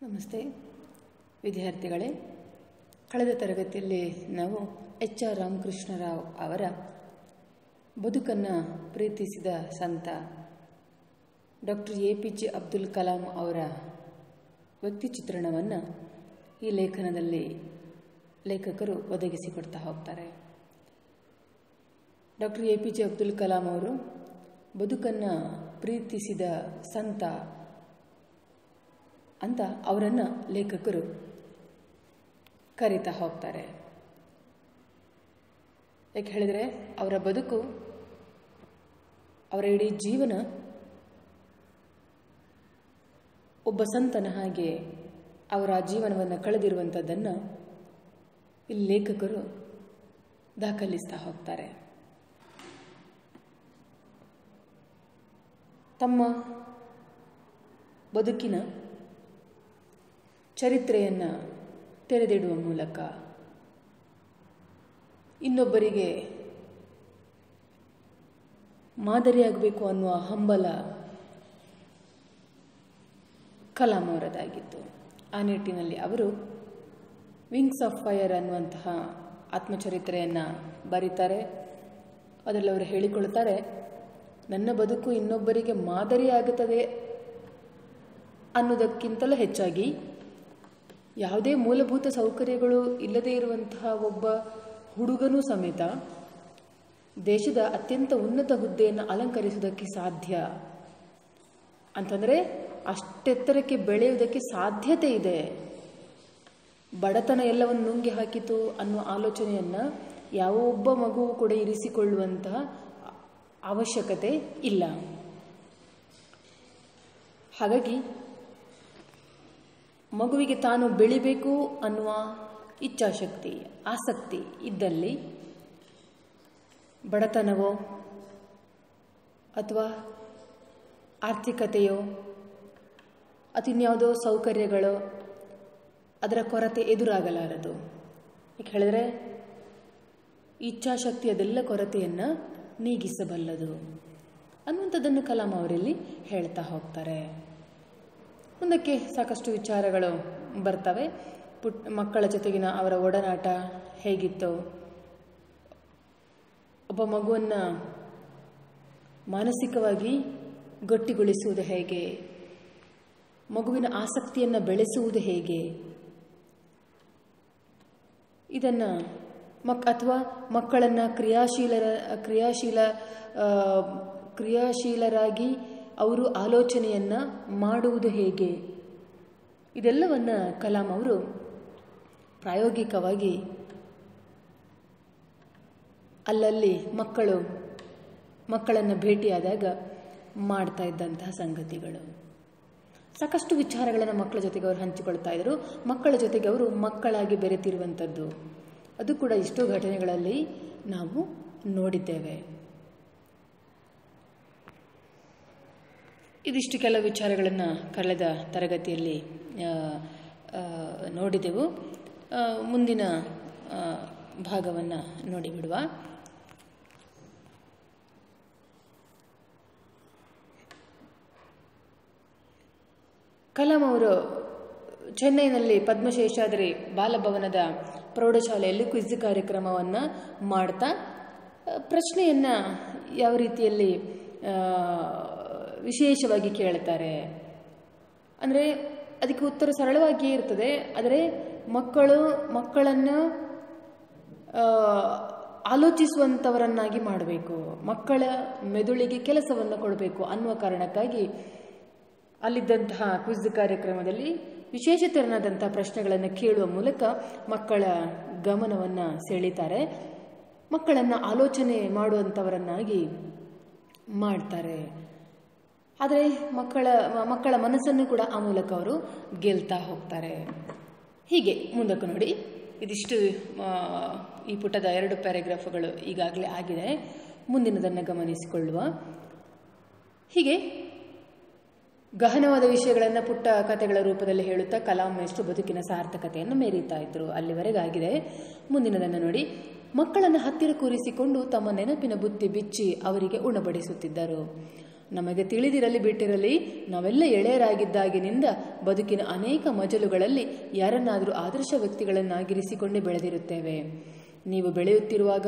ನಮಸ್ತೆ ವಿದ್ಯಾರ್ಥಿಗಳೇ, ಕಳೆದ ತರಗತಿಯಲ್ಲಿ ನಾವು ಎಚ್ ಆರ್ ರಾಮಕೃಷ್ಣರಾವ್ ಅವರ ಬದುಕನ್ನು ಪ್ರೀತಿಸಿದ ಸಂತ ಡಾಕ್ಟರ್ ಎ.ಪಿ.ಜೆ. ಅಬ್ದುಲ್ ಕಲಾಂ ಅವರ ವ್ಯಕ್ತಿ ಚಿತ್ರಣವನ್ನು ಈ ಲೇಖನದಲ್ಲಿ ಲೇಖಕರು ಒದಗಿಸಿಕೊಡ್ತಾ ಹೋಗ್ತಾರೆ. Doctor APJ. ಅಬ್ದುಲ್ ಕಲಾಂ ಅವರು ಬದುಕನ್ನು ಪ್ರೀತಿಸಿದ ಸಂತ ಅಂತ ಅವರನ್ನು ಲೇಖಕರು ಕರೀತಾ ಹೋಗ್ತಾರೆ. ಯಾಕೆ ಹೇಳಿದರೆ ಅವರ ಬದುಕು, ಅವರ ಇಡೀ ಜೀವನ ಒಬ್ಬ ಸಂತನ ಹಾಗೆ ಅವರ ಜೀವನವನ್ನು ಕಳೆದಿರುವಂಥದ್ದನ್ನು ಇಲ್ಲಿ ಲೇಖಕರು ದಾಖಲಿಸ್ತಾ ಹೋಗ್ತಾರೆ. ತಮ್ಮ ಬದುಕಿನ ಚರಿತ್ರೆಯನ್ನು ತೆರೆದಿಡುವ ಮೂಲಕ ಇನ್ನೊಬ್ಬರಿಗೆ ಮಾದರಿಯಾಗಬೇಕು ಅನ್ನುವ ಹಂಬಲ ಕಲಾಂ ಅವರದಾಗಿತ್ತು. ಆ ನಿಟ್ಟಿನಲ್ಲಿ ಅವರು ವಿಂಗ್ಸ್ ಆಫ್ ಫೈರ್ ಅನ್ನುವಂತಹ ಆತ್ಮಚರಿತ್ರೆಯನ್ನು ಬರೀತಾರೆ. ಅದರಲ್ಲಿ ಅವರು ಹೇಳಿಕೊಳ್ತಾರೆ, ನನ್ನ ಬದುಕು ಇನ್ನೊಬ್ಬರಿಗೆ ಮಾದರಿಯಾಗುತ್ತದೆ ಅನ್ನೋದಕ್ಕಿಂತಲೂ ಹೆಚ್ಚಾಗಿ ಯಾವುದೇ ಮೂಲಭೂತ ಸೌಕರ್ಯಗಳು ಇಲ್ಲದೇ ಇರುವಂತಹ ಒಬ್ಬ ಹುಡುಗನೂ ಸಮೇತ ದೇಶದ ಅತ್ಯಂತ ಉನ್ನತ ಹುದ್ದೆಯನ್ನು ಅಲಂಕರಿಸುವುದಕ್ಕೆ ಸಾಧ್ಯ ಅಂತಂದರೆ ಅಷ್ಟೆತ್ತರಕ್ಕೆ ಬೆಳೆಯುವುದಕ್ಕೆ ಸಾಧ್ಯತೆ ಇದೆ. ಬಡತನ ಎಲ್ಲವನ್ನು ನುಂಗಿ ಹಾಕಿತು ಅನ್ನುವ ಆಲೋಚನೆಯನ್ನು ಯಾವೊಬ್ಬ ಮಗುವು ಕೂಡ ಇರಿಸಿಕೊಳ್ಳುವಂತಹ ಅವಶ್ಯಕತೆ ಇಲ್ಲ. ಹಾಗಾಗಿ ಮಗುವಿಗೆ ತಾನು ಬೆಳಿಬೇಕು ಅನ್ನುವ ಇಚ್ಛಾಶಕ್ತಿ, ಆಸಕ್ತಿ ಇದ್ದಲ್ಲಿ ಬಡತನವೋ ಅಥವಾ ಆರ್ಥಿಕತೆಯೋ ಅತಿನ್ಯಾವುದೋ ಸೌಕರ್ಯಗಳೋ ಅದರ ಕೊರತೆ ಎದುರಾಗಲಾರದು. ಯಾಕೆ ಹೇಳಿದ್ರೆ ಇಚ್ಛಾಶಕ್ತಿ ಅದೆಲ್ಲ ಕೊರತೆಯನ್ನು ನೀಗಿಸಬಲ್ಲದು ಅನ್ನುವಂಥದ್ದನ್ನು ಕಲಾಂ ಅವರಲ್ಲಿ ಹೇಳ್ತಾ ಹೋಗ್ತಾರೆ. ಮುಂದಕ್ಕೆ ಸಾಕಷ್ಟು ವಿಚಾರಗಳು ಬರ್ತವೆ. ಮಕ್ಕಳ ಜೊತೆಗಿನ ಅವರ ಒಡನಾಟ ಹೇಗಿತ್ತು, ಒಬ್ಬ ಮಗುವನ್ನು ಮಾನಸಿಕವಾಗಿ ಗಟ್ಟಿಗೊಳಿಸುವುದು ಹೇಗೆ, ಮಗುವಿನ ಆಸಕ್ತಿಯನ್ನು ಬೆಳೆಸುವುದು ಹೇಗೆ, ಇದನ್ನು ಅಥವಾ ಮಕ್ಕಳನ್ನು ಕ್ರಿಯಾಶೀಲರಾಗಿ ಅವರು ಆಲೋಚನೆಯನ್ನು ಮಾಡುವುದು ಹೇಗೆ, ಇದೆಲ್ಲವನ್ನು ಕಲಾಂ ಅವರು ಪ್ರಾಯೋಗಿಕವಾಗಿ ಅಲ್ಲಲ್ಲಿ ಮಕ್ಕಳನ್ನು ಭೇಟಿಯಾದಾಗ ಮಾಡ್ತಾ ಇದ್ದಂತಹ ಸಂಗತಿಗಳು. ಸಾಕಷ್ಟು ವಿಚಾರಗಳನ್ನು ಮಕ್ಕಳ ಜೊತೆಗೆ ಅವರು ಹಂಚಿಕೊಳ್ತಾ ಇದ್ದರು. ಮಕ್ಕಳ ಜೊತೆಗೆ ಅವರು ಮಕ್ಕಳಾಗಿ ಬೆರೆತಿರುವಂಥದ್ದು ಅದು ಕೂಡ ಎಷ್ಟೋ ಘಟನೆಗಳಲ್ಲಿ ನಾವು ನೋಡಿದ್ದೇವೆ. ಇದಿಷ್ಟು ಕೆಲವು ವಿಚಾರಗಳನ್ನು ಕಳೆದ ತರಗತಿಯಲ್ಲಿ ನೋಡಿದೆವು. ಮುಂದಿನ ಭಾಗವನ್ನು ನೋಡಿಬಿಡುವ. ಕಲಾಂ ಅವರು ಚೆನ್ನೈನಲ್ಲಿ ಪದ್ಮಶೇಷಾದ್ರಿ ಬಾಲಭವನದ ಪ್ರೌಢಶಾಲೆಯಲ್ಲಿ ಕ್ವಿಜ್ ಕಾರ್ಯಕ್ರಮವನ್ನು ಮಾಡ್ತಾ ಪ್ರಶ್ನೆಯನ್ನು ಯಾವ ರೀತಿಯಲ್ಲಿ ವಿಶೇಷವಾಗಿ ಕೇಳ್ತಾರೆ ಅಂದರೆ ಅದಕ್ಕೆ ಉತ್ತರ ಸರಳವಾಗಿಯೇ ಇರ್ತದೆ. ಆದರೆ ಮಕ್ಕಳನ್ನು ಆಲೋಚಿಸುವಂಥವರನ್ನಾಗಿ ಮಾಡಬೇಕು, ಮಕ್ಕಳ ಮೆದುಳಿಗೆ ಕೆಲಸವನ್ನು ಕೊಡಬೇಕು ಅನ್ನುವ ಕಾರಣಕ್ಕಾಗಿ ಅಲ್ಲಿದ್ದಂತಹ ಕ್ವಿಜ್ ಕಾರ್ಯಕ್ರಮದಲ್ಲಿ ವಿಶೇಷತೆಯನ್ನಾದಂಥ ಪ್ರಶ್ನೆಗಳನ್ನು ಕೇಳುವ ಮೂಲಕ ಮಕ್ಕಳ ಗಮನವನ್ನು ಸೆಳೀತಾರೆ, ಮಕ್ಕಳನ್ನು ಆಲೋಚನೆ ಮಾಡುವಂಥವರನ್ನಾಗಿ ಮಾಡ್ತಾರೆ. ಆದರೆ ಮಕ್ಕಳ ಮನಸ್ಸನ್ನು ಕೂಡ ಆ ಮೂಲಕ ಅವರು ಗೆಲ್ತಾ ಹೋಗ್ತಾರೆ. ಹೀಗೆ ಮುಂದಕ್ಕೆ ನೋಡಿ. ಇದಿಷ್ಟು ಈ ಪುಟದ 2 ಪ್ಯಾರಾಗ್ರಾಫ್ಗಳು ಈಗಾಗಲೇ ಆಗಿದೆ. ಮುಂದಿನದನ್ನು ಗಮನಿಸಿಕೊಳ್ಳುವ. ಹೀಗೆ ಗಹನವಾದ ವಿಷಯಗಳನ್ನು ಪುಟ್ಟ ಕಥೆಗಳ ರೂಪದಲ್ಲಿ ಹೇಳುತ್ತಾ ಕಲಾಂ ಎಷ್ಟು ಬದುಕಿನ ಸಾರ್ಥಕತೆಯನ್ನು ಮೆರೀತಾ ಇದ್ರು. ಅಲ್ಲಿವರೆಗಾಗಿದೆ. ಮುಂದಿನದನ್ನು ನೋಡಿ. ಮಕ್ಕಳನ್ನು ಹತ್ತಿರ ಕೂರಿಸಿಕೊಂಡು ತಮ್ಮ ನೆನಪಿನ ಬುತ್ತಿ ಬಿಚ್ಚಿ ಅವರಿಗೆ ಉಣಬಡಿಸುತ್ತಿದ್ದರು. ನಮಗೆ ತಿಳಿದಿರಲಿ ಬಿಟ್ಟಿರಲಿ, ನಾವೆಲ್ಲ ಎಳೆಯರಾಗಿದ್ದಾಗಿನಿಂದ ಬದುಕಿನ ಅನೇಕ ಮಜಲುಗಳಲ್ಲಿ ಯಾರನ್ನಾದರೂ ಆದರ್ಶ ವ್ಯಕ್ತಿಗಳನ್ನಾಗಿರಿಸಿಕೊಂಡೇ ಬೆಳೆದಿರುತ್ತೇವೆ. ನೀವು ಬೆಳೆಯುತ್ತಿರುವಾಗ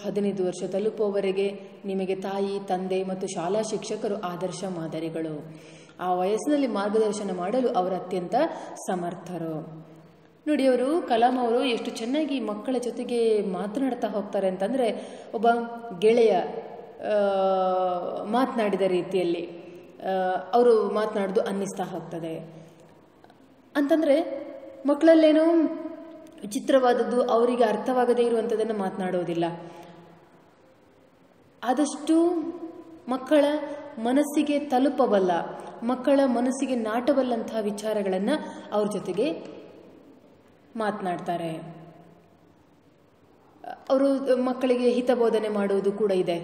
15 ವರ್ಷ ತಲುಪುವವರೆಗೆ ನಿಮಗೆ ತಾಯಿ, ತಂದೆ ಮತ್ತು ಶಾಲಾ ಶಿಕ್ಷಕರು ಆದರ್ಶ ಮಾದರಿಗಳು. ಆ ವಯಸ್ಸಿನಲ್ಲಿ ಮಾರ್ಗದರ್ಶನ ಮಾಡಲು ಅವರು ಅತ್ಯಂತ ಸಮರ್ಥರು. ನೋಡಿ, ಕಲಾಂ ಅವರು ಎಷ್ಟು ಚೆನ್ನಾಗಿ ಮಕ್ಕಳ ಜೊತೆಗೆ ಮಾತನಾಡ್ತಾ ಹೋಗ್ತಾರೆ ಅಂತಂದರೆ, ಒಬ್ಬ ಗೆಳೆಯ ಮಾತನಾಡಿದ ರೀತಿಯಲ್ಲಿ ಅವರು ಮಾತನಾಡೋದು ಅನ್ನಿಸ್ತಾ ಹೋಗ್ತದೆ. ಅಂತಂದರೆ ಮಕ್ಕಳಲ್ಲೇನೋ ವಿಚಿತ್ರವಾದದ್ದು, ಅವರಿಗೆ ಅರ್ಥವಾಗದೇ ಇರುವಂಥದ್ದನ್ನು ಮಾತನಾಡೋದಿಲ್ಲ. ಆದಷ್ಟು ಮಕ್ಕಳ ಮನಸ್ಸಿಗೆ ತಲುಪಬಲ್ಲ, ಮಕ್ಕಳ ಮನಸ್ಸಿಗೆ ನಾಟಬಲ್ಲಂತಹ ವಿಚಾರಗಳನ್ನು ಅವ್ರ ಜೊತೆಗೆ ಮಾತನಾಡ್ತಾರೆ. ಅವರು ಮಕ್ಕಳಿಗೆ ಹಿತಬೋಧನೆ ಮಾಡುವುದು ಕೂಡ ಇದೆ.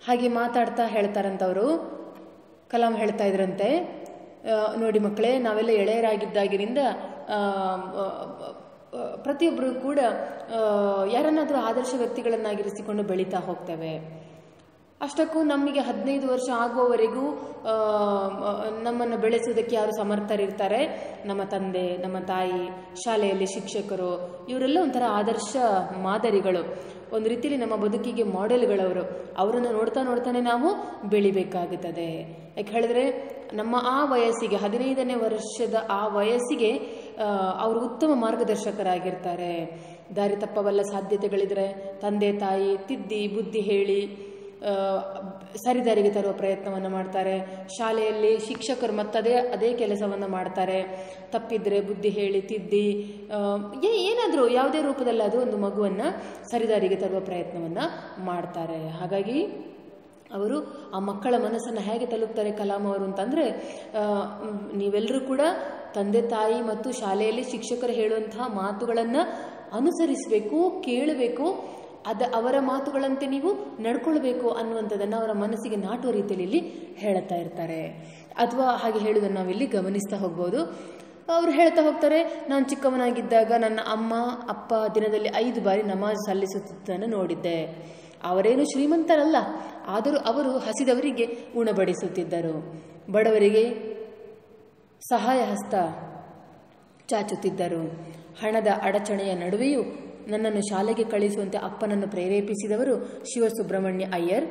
ಹಾಗೆ ಮಾತಾಡ್ತಾ ಹೇಳ್ತಾರಂತವರು, ಕಲಾಂ ಹೇಳ್ತಾ ಇದ್ರಂತೆ, ನೋಡಿ ಮಕ್ಕಳೇ, ನಾವೆಲ್ಲ ಎಳೆಯರಾಗಿದ್ದಾಗಿನಿಂದ ಪ್ರತಿಯೊಬ್ಬರು ಕೂಡ ಯಾರನ್ನಾದರೂ ಆದರ್ಶ ವ್ಯಕ್ತಿಗಳನ್ನಾಗಿರಿಸಿಕೊಂಡು ಬೆಳೀತಾ ಹೋಗ್ತೇವೆ. ಅಷ್ಟಕ್ಕೂ ನಮಗೆ 15 ವರ್ಷ ಆಗುವವರೆಗೂ ನಮ್ಮನ್ನು ಬೆಳೆಸುವುದಕ್ಕೆ ಯಾರು ಸಮರ್ಥರಿರ್ತಾರೆ? ನಮ್ಮ ತಂದೆ, ನಮ್ಮ ತಾಯಿ, ಶಾಲೆಯಲ್ಲಿ ಶಿಕ್ಷಕರು, ಇವರೆಲ್ಲ ಒಂಥರ ಆದರ್ಶ ಮಾದರಿಗಳು. ಒಂದು ರೀತಿಯಲ್ಲಿ ನಮ್ಮ ಬದುಕಿಗೆ ಮಾಡೆಲ್ಗಳವರು. ಅವರನ್ನು ನೋಡ್ತಾನೆ ನಾವು ಬೆಳಿಬೇಕಾಗುತ್ತದೆ. ಯಾಕೆ ಹೇಳಿದ್ರೆ, ನಮ್ಮ ಆ ವಯಸ್ಸಿಗೆ 15ನೇ ವರ್ಷದ ಆ ವಯಸ್ಸಿಗೆ ಅವರು ಉತ್ತಮ ಮಾರ್ಗದರ್ಶಕರಾಗಿರ್ತಾರೆ. ದಾರಿ ತಪ್ಪಬಲ್ಲ ಸಾಧ್ಯತೆಗಳಿದ್ರೆ ತಂದೆ ತಾಯಿ ತಿದ್ದಿ ಬುದ್ಧಿ ಹೇಳಿ ಸರಿದಾರಿಗೆ ತರುವ ಪ್ರಯತ್ನವನ್ನು ಮಾಡ್ತಾರೆ. ಶಾಲೆಯಲ್ಲಿ ಶಿಕ್ಷಕರು ಅದೇ ಕೆಲಸವನ್ನು ಮಾಡ್ತಾರೆ. ತಪ್ಪಿದ್ರೆ ಬುದ್ಧಿ ಹೇಳಿ ತಿದ್ದಿ ಏನಾದರೂ ಯಾವುದೇ ರೂಪದಲ್ಲಿ ಅದು ಒಂದು ಮಗುವನ್ನು ಸರಿದಾರಿಗೆ ತರುವ ಪ್ರಯತ್ನವನ್ನು ಮಾಡ್ತಾರೆ. ಹಾಗಾಗಿ ಅವರು ಆ ಮಕ್ಕಳ ಮನಸ್ಸನ್ನು ಹೇಗೆ ತಲುಪ್ತಾರೆ ಕಲಾಂ ಅವರು ಅಂತಂದರೆ, ನೀವೆಲ್ಲರೂ ಕೂಡ ತಂದೆ ತಾಯಿ ಮತ್ತು ಶಾಲೆಯಲ್ಲಿ ಶಿಕ್ಷಕರು ಹೇಳುವಂತಹ ಮಾತುಗಳನ್ನು ಅನುಸರಿಸಬೇಕು, ಕೇಳಬೇಕು, ಅವರ ಮಾತುಗಳಂತೆ ನೀವು ನಡ್ಕೊಳ್ಬೇಕು ಅನ್ನುವಂಥದ್ದನ್ನು ಅವರ ಮನಸ್ಸಿಗೆ ನಾಟುವ ರೀತಿಯಲ್ಲಿ ಹೇಳುತ್ತಾ ಇರ್ತಾರೆ. ಅಥವಾ ಹಾಗೆ ಹೇಳುವುದನ್ನು ನಾವಿಲ್ಲಿ ಗಮನಿಸ್ತಾ ಹೋಗ್ಬೋದು. ಅವರು ಹೇಳ್ತಾ ಹೋಗ್ತಾರೆ, ನಾನು ಚಿಕ್ಕವನಾಗಿದ್ದಾಗ ನನ್ನ ಅಮ್ಮ ಅಪ್ಪ ದಿನದಲ್ಲಿ 5 ಬಾರಿ ನಮಾಜ್ ಸಲ್ಲಿಸುತ್ತಿದ್ದನ್ನು ನೋಡಿದ್ದೆ. ಅವರೇನು ಶ್ರೀಮಂತರಲ್ಲ, ಆದರೂ ಅವರು ಹಸಿದವರಿಗೆ ಉಣಬಡಿಸುತ್ತಿದ್ದರು, ಬಡವರಿಗೆ ಸಹಾಯ ಹಸ್ತ ಚಾಚುತ್ತಿದ್ದರು. ಹಣದ ಅಡಚಣೆಯ ನಡುವೆಯೂ ನನ್ನನ್ನು ಶಾಲೆಗೆ ಕಳಿಸುವಂತೆ ಅಪ್ಪನನ್ನು ಪ್ರೇರೇಪಿಸಿದವರು ಶಿವಸುಬ್ರಹ್ಮಣ್ಯ ಅಯ್ಯರ್.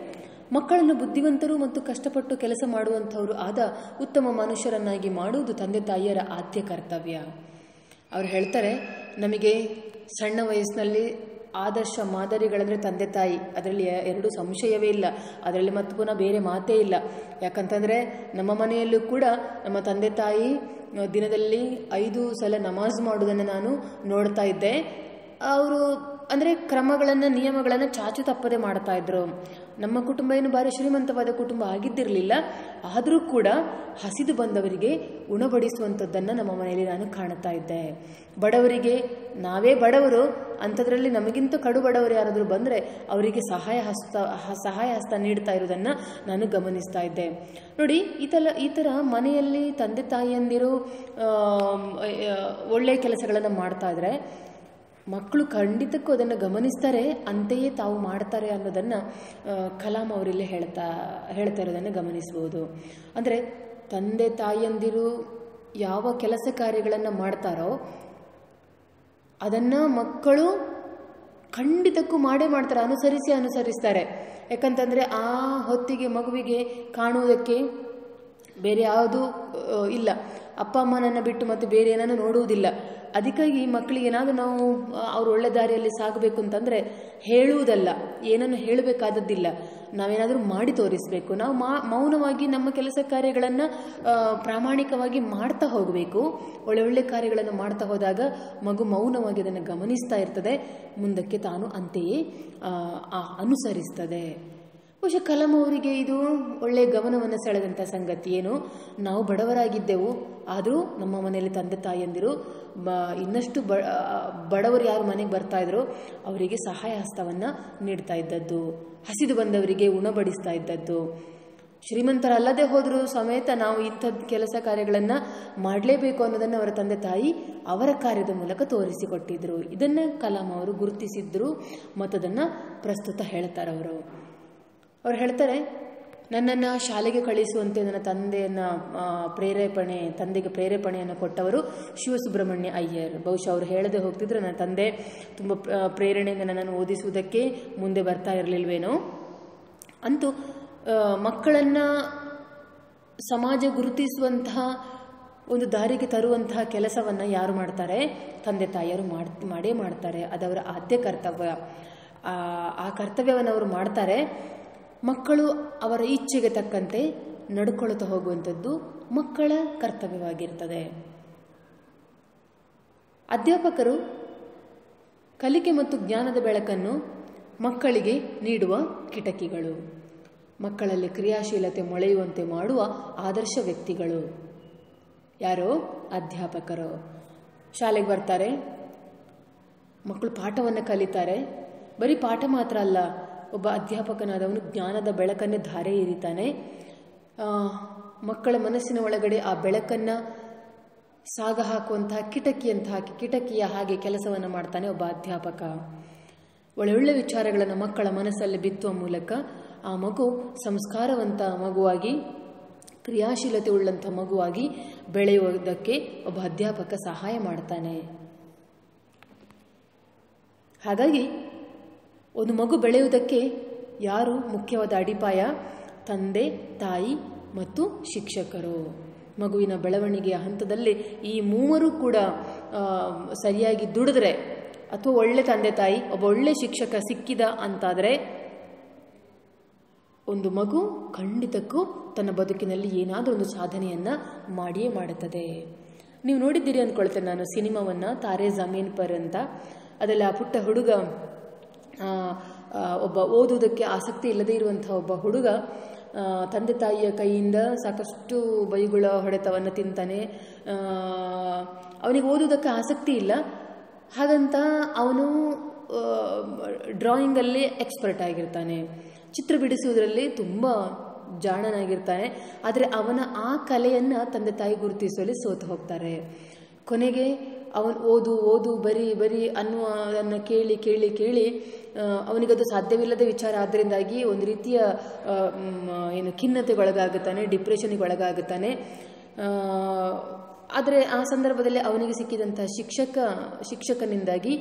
ಮಕ್ಕಳನ್ನು ಬುದ್ಧಿವಂತರು ಮತ್ತು ಕಷ್ಟಪಟ್ಟು ಕೆಲಸ ಮಾಡುವಂಥವರು ಆದ ಉತ್ತಮ ಮನುಷ್ಯರನ್ನಾಗಿ ಮಾಡುವುದು ತಂದೆ ತಾಯಿಯರ ಆದ್ಯ ಕರ್ತವ್ಯ. ಅವರು ಹೇಳ್ತಾರೆ, ನಮಗೆ ಸಣ್ಣ ವಯಸ್ಸಿನಲ್ಲಿ ಆದರ್ಶ ಮಾದರಿಗಳಂದರೆ ತಂದೆ ತಾಯಿ, ಅದರಲ್ಲಿ 2 ಸಂಶಯವೇ ಇಲ್ಲ. ಅದರಲ್ಲಿ ಮತ್ತು ಪುನಃ ಬೇರೆ ಮಾತೇ ಇಲ್ಲ. ಯಾಕಂತಂದರೆ ನಮ್ಮ ಮನೆಯಲ್ಲೂ ಕೂಡ ನಮ್ಮ ತಂದೆ ತಾಯಿ ದಿನದಲ್ಲಿ 5 ಸಲ ನಮಾಜ್ ಮಾಡುವುದನ್ನು ನಾನು ನೋಡ್ತಾ ಇದ್ದೆ. ಅವರು ಅಂದರೆ ಕ್ರಮಗಳನ್ನು ನಿಯಮಗಳನ್ನು ಚಾಚು ತಪ್ಪದೆ ಮಾಡ್ತಾ ಇದ್ರು. ನಮ್ಮ ಕುಟುಂಬ ಏನು ಭಾರಿ ಶ್ರೀಮಂತವಾದ ಕುಟುಂಬ ಆಗಿದ್ದಿರಲಿಲ್ಲ, ಆದರೂ ಕೂಡ ಹಸಿದು ಬಂದವರಿಗೆ ಉಣಬಡಿಸುವಂಥದ್ದನ್ನು ನಮ್ಮ ಮನೆಯಲ್ಲಿ ನಾನು ಕಾಣ್ತಾ ಇದ್ದೆ. ಬಡವರಿಗೆ ನಾವೇ ಬಡವರು, ಅಂಥದ್ರಲ್ಲಿ ನಮಗಿಂತ ಕಡು ಬಡವರು ಯಾರಾದರೂ ಬಂದರೆ ಅವರಿಗೆ ಸಹಾಯ ಹಸ್ತ ನೀಡ್ತಾ ಇರೋದನ್ನು ನಾನು ಗಮನಿಸ್ತಾ ಇದ್ದೆ. ನೋಡಿ, ಈ ಥರ ಮನೆಯಲ್ಲಿ ತಂದೆ ತಾಯಿಯಂದಿರು ಒಳ್ಳೆಯ ಕೆಲಸಗಳನ್ನು ಮಾಡ್ತಾ ಇದ್ರೆ ಮಕ್ಕಳು ಖಂಡಿತಕ್ಕೂ ಅದನ್ನು ಗಮನಿಸ್ತಾರೆ, ಅಂತೆಯೇ ತಾವು ಮಾಡ್ತಾರೆ ಅನ್ನೋದನ್ನು ಕಲಾಂ ಅವರಿಲ್ಲೇ ಹೇಳ್ತಾ ಇರೋದನ್ನು ಗಮನಿಸ್ಬೋದು. ಅಂದರೆ ತಂದೆ ತಾಯಿಯಂದಿರು ಯಾವ ಕೆಲಸ ಕಾರ್ಯಗಳನ್ನು ಮಾಡ್ತಾರೋ ಅದನ್ನು ಮಕ್ಕಳು ಖಂಡಿತಕ್ಕೂ ಮಾಡ್ತಾರೆ, ಅನುಸರಿಸ್ತಾರೆ. ಯಾಕಂತಂದರೆ ಆ ಹೊತ್ತಿಗೆ ಮಗುವಿಗೆ ಕಾಣುವುದಕ್ಕೆ ಬೇರೆ ಯಾವುದೂ ಇಲ್ಲ. ಅಪ್ಪ ಅಮ್ಮನನ್ನು ಬಿಟ್ಟು ಮತ್ತೆ ಬೇರೆ ಏನನ್ನು ನೋಡುವುದಿಲ್ಲ. ಅದಕ್ಕಾಗಿ ಮಕ್ಕಳಿಗೆ ಏನಾದರೂ ನಾವು ಅವ್ರು ಒಳ್ಳೆ ದಾರಿಯಲ್ಲಿ ಸಾಗಬೇಕು ಅಂತಂದರೆ ಹೇಳುವುದಲ್ಲ, ಏನನ್ನು ಹೇಳಬೇಕಾದದ್ದಿಲ್ಲ, ನಾವೇನಾದರೂ ಮಾಡಿ ತೋರಿಸಬೇಕು. ನಾವು ಮೌನವಾಗಿ ನಮ್ಮ ಕೆಲಸ ಕಾರ್ಯಗಳನ್ನು ಪ್ರಾಮಾಣಿಕವಾಗಿ ಮಾಡ್ತಾ ಹೋಗಬೇಕು. ಒಳ್ಳೆ ಕಾರ್ಯಗಳನ್ನು ಮಾಡ್ತಾ ಹೋದಾಗ ಮಗು ಮೌನವಾಗಿ ಅದನ್ನು ಗಮನಿಸ್ತಾ ಇರ್ತದೆ, ಮುಂದಕ್ಕೆ ತಾನು ಅಂತೆಯೇ ಅನುಸರಿಸ್ತದೆ. ಬಹುಶಃ ಕಲಾಂ ಅವರಿಗೆ ಇದು ಒಳ್ಳೆಯ ಗಮನವನ್ನು ಸೆಳೆದಂಥ ಸಂಗತಿ ಏನು, ನಾವು ಬಡವರಾಗಿದ್ದೆವು, ಆದರೂ ನಮ್ಮ ಮನೆಯಲ್ಲಿ ತಂದೆ ತಾಯಿಯಂದಿರು ಇನ್ನಷ್ಟು ಬಡವರು ಯಾರು ಮನೆಗೆ ಬರ್ತಾ ಇದ್ರು ಅವರಿಗೆ ಸಹಾಯ ಹಸ್ತವನ್ನು ನೀಡ್ತಾ ಇದ್ದದ್ದು, ಹಸಿದು ಬಂದವರಿಗೆ ಉಣಬಡಿಸ್ತಾ ಇದ್ದದ್ದು. ಶ್ರೀಮಂತರಲ್ಲದೆ ಹೋದರೂ ಸಮೇತ ನಾವು ಇಂಥದ್ದು ಕೆಲಸ ಕಾರ್ಯಗಳನ್ನು ಮಾಡಲೇಬೇಕು ಅನ್ನೋದನ್ನು ಅವರ ತಂದೆ ತಾಯಿ ಅವರ ಕಾರ್ಯದ ಮೂಲಕ ತೋರಿಸಿಕೊಟ್ಟಿದ್ರು. ಇದನ್ನು ಕಲಾಂ ಅವರು ಗುರುತಿಸಿದ್ರು ಮತ್ತು ಅದನ್ನು ಪ್ರಸ್ತುತ ಹೇಳ್ತಾರೆ. ಅವರು ಹೇಳ್ತಾರೆ, ನನ್ನನ್ನು ಶಾಲೆಗೆ ಕಳಿಸುವಂತೆ ನನ್ನ ತಂದೆಗೆ ಪ್ರೇರೇಪಣೆಯನ್ನು ಕೊಟ್ಟವರು ಶಿವಸುಬ್ರಹ್ಮಣ್ಯ ಅಯ್ಯರ್. ಬಹುಶಃ ಅವರು ಹೇಳದೆ ಹೋಗ್ತಿದ್ರೆ ನನ್ನ ತಂದೆ ತುಂಬ ಪ್ರೇರಣೆಯಿಂದ ನನ್ನನ್ನು ಓದಿಸುವುದಕ್ಕೆ ಮುಂದೆ ಬರ್ತಾ ಇರಲಿಲ್ವೇನೋ. ಅಂತೂ ಮಕ್ಕಳನ್ನು ಸಮಾಜ ಗುರುತಿಸುವಂತಹ ಒಂದು ದಾರಿಗೆ ತರುವಂತಹ ಕೆಲಸವನ್ನು ಯಾರು ಮಾಡ್ತಾರೆ? ತಂದೆ ತಾಯಿಯರು ಮಾಡೇ ಮಾಡ್ತಾರೆ. ಅದವರ ಆದ್ಯ ಕರ್ತವ್ಯ. ಆ ಕರ್ತವ್ಯವನ್ನು ಅವರು ಮಾಡ್ತಾರೆ. ಮಕ್ಕಳು ಅವರ ಇಚ್ಛೆಗೆ ತಕ್ಕಂತೆ ನಡ್ಕೊಳ್ತಾ ಹೋಗುವಂಥದ್ದು ಮಕ್ಕಳ ಕರ್ತವ್ಯವಾಗಿರ್ತದೆ. ಅಧ್ಯಾಪಕರು ಕಲಿಕೆ ಮತ್ತು ಜ್ಞಾನದ ಬೆಳಕನ್ನು ಮಕ್ಕಳಿಗೆ ನೀಡುವ ಕಿಟಕಿಗಳು. ಮಕ್ಕಳಲ್ಲಿ ಕ್ರಿಯಾಶೀಲತೆ ಮೊಳೆಯುವಂತೆ ಮಾಡುವ ಆದರ್ಶ ವ್ಯಕ್ತಿಗಳು ಯಾರೋ? ಅಧ್ಯಾಪಕರು. ಶಾಲೆಗೆ ಬರ್ತಾರೆ, ಮಕ್ಕಳು ಪಾಠವನ್ನು ಕಲಿತಾರೆ. ಬರೀ ಪಾಠ ಮಾತ್ರ ಅಲ್ಲ, ಒಬ್ಬ ಅಧ್ಯಾಪಕನಾದವನು ಜ್ಞಾನದ ಬೆಳಕನ್ನೇ ಧಾರೆ ಎರಿತಾನೆ. ಮಕ್ಕಳ ಮನಸ್ಸಿನ ಒಳಗಡೆ ಆ ಬೆಳಕನ್ನು ಸಾಗ ಹಾಕುವಂತಹ ಕಿಟಕಿಯ ಹಾಗೆ ಕೆಲಸವನ್ನು ಮಾಡ್ತಾನೆ ಒಬ್ಬ ಅಧ್ಯಾಪಕ. ಒಳ್ಳೊಳ್ಳೆ ವಿಚಾರಗಳನ್ನು ಮಕ್ಕಳ ಮನಸ್ಸಲ್ಲಿ ಬಿತ್ತುವ ಮೂಲಕ ಆ ಮಗು ಸಂಸ್ಕಾರವಂತ ಮಗುವಾಗಿ, ಕ್ರಿಯಾಶೀಲತೆ ಉಳ್ಳಂಥ ಮಗುವಾಗಿ ಬೆಳೆಯುವುದಕ್ಕೆ ಒಬ್ಬ ಅಧ್ಯಾಪಕ ಸಹಾಯ ಮಾಡ್ತಾನೆ. ಹಾಗಾಗಿ ಒಂದು ಮಗು ಬೆಳೆಯುವುದಕ್ಕೆ ಯಾರು ಮುಖ್ಯವಾದ ಅಡಿಪಾಯ? ತಂದೆ, ತಾಯಿ ಮತ್ತು ಶಿಕ್ಷಕರು. ಮಗುವಿನ ಬೆಳವಣಿಗೆಯ ಹಂತದಲ್ಲಿ ಈ ಮೂವರು ಕೂಡ ಸರಿಯಾಗಿ ದುಡಿದ್ರೆ, ಅಥವಾ ಒಳ್ಳೆ ತಂದೆ ತಾಯಿ, ಒಬ್ಬ ಒಳ್ಳೆ ಶಿಕ್ಷಕ ಸಿಕ್ಕಿದ ಅಂತಾದರೆ ಒಂದು ಮಗು ಖಂಡಿತಕ್ಕೂ ತನ್ನ ಬದುಕಿನಲ್ಲಿ ಏನಾದರೂ ಒಂದು ಸಾಧನೆಯನ್ನು ಮಾಡಿಯೇ ಮಾಡುತ್ತದೆ. ನೀವು ನೋಡಿದ್ದೀರಿ ಅಂದ್ಕೊಳ್ತೇನೆ ನಾನು ಸಿನಿಮಾವನ್ನು, ತಾರೆ ಜಮೀನ್ ಪರ್ ಅಂತ. ಅದರಲ್ಲಿ ಆ ಪುಟ್ಟ ಹುಡುಗ, ಒಬ್ಬ ಓದುವುದಕ್ಕೆ ಆಸಕ್ತಿ ಇಲ್ಲದೇ ಇರುವಂಥ ಒಬ್ಬ ಹುಡುಗ ತಂದೆ ತಾಯಿಯ ಕೈಯಿಂದ ಸಾಕಷ್ಟು ಬೈಗುಳ ಹೊಡೆತವನ್ನು ತಿಂತಾನೆ. ಅವನಿಗೆ ಓದುವುದಕ್ಕೆ ಆಸಕ್ತಿ ಇಲ್ಲ. ಹಾಗಂತ ಅವನು ಡ್ರಾಯಿಂಗಲ್ಲಿ ಎಕ್ಸ್ಪರ್ಟ್ ಆಗಿರ್ತಾನೆ, ಚಿತ್ರ ಬಿಡಿಸುವುದರಲ್ಲಿ ತುಂಬ ಜಾಣನಾಗಿರ್ತಾನೆ. ಆದರೆ ಅವನ ಆ ಕಲೆಯನ್ನು ತಂದೆ ತಾಯಿ ಗುರುತಿಸುವಲ್ಲಿ ಸೋತು ಹೋಗ್ತಾರೆ. ಕೊನೆಗೆ ಅವನು ಓದು ಬರೀ ಅನ್ನುವುದನ್ನು ಕೇಳಿ ಅವನಿಗದು ಸಾಧ್ಯವಿಲ್ಲದ ವಿಚಾರ. ಆದ್ದರಿಂದಾಗಿ ಒಂದು ರೀತಿಯ ಖಿನ್ನತೆಗೊಳಗಾಗುತ್ತಾನೆ, ಡಿಪ್ರೆಷನ್ಗೆ ಒಳಗಾಗುತ್ತಾನೆ. ಆದರೆ ಆ ಸಂದರ್ಭದಲ್ಲಿ ಅವನಿಗೆ ಸಿಕ್ಕಿದಂತಹ ಶಿಕ್ಷಕನಿಂದಾಗಿ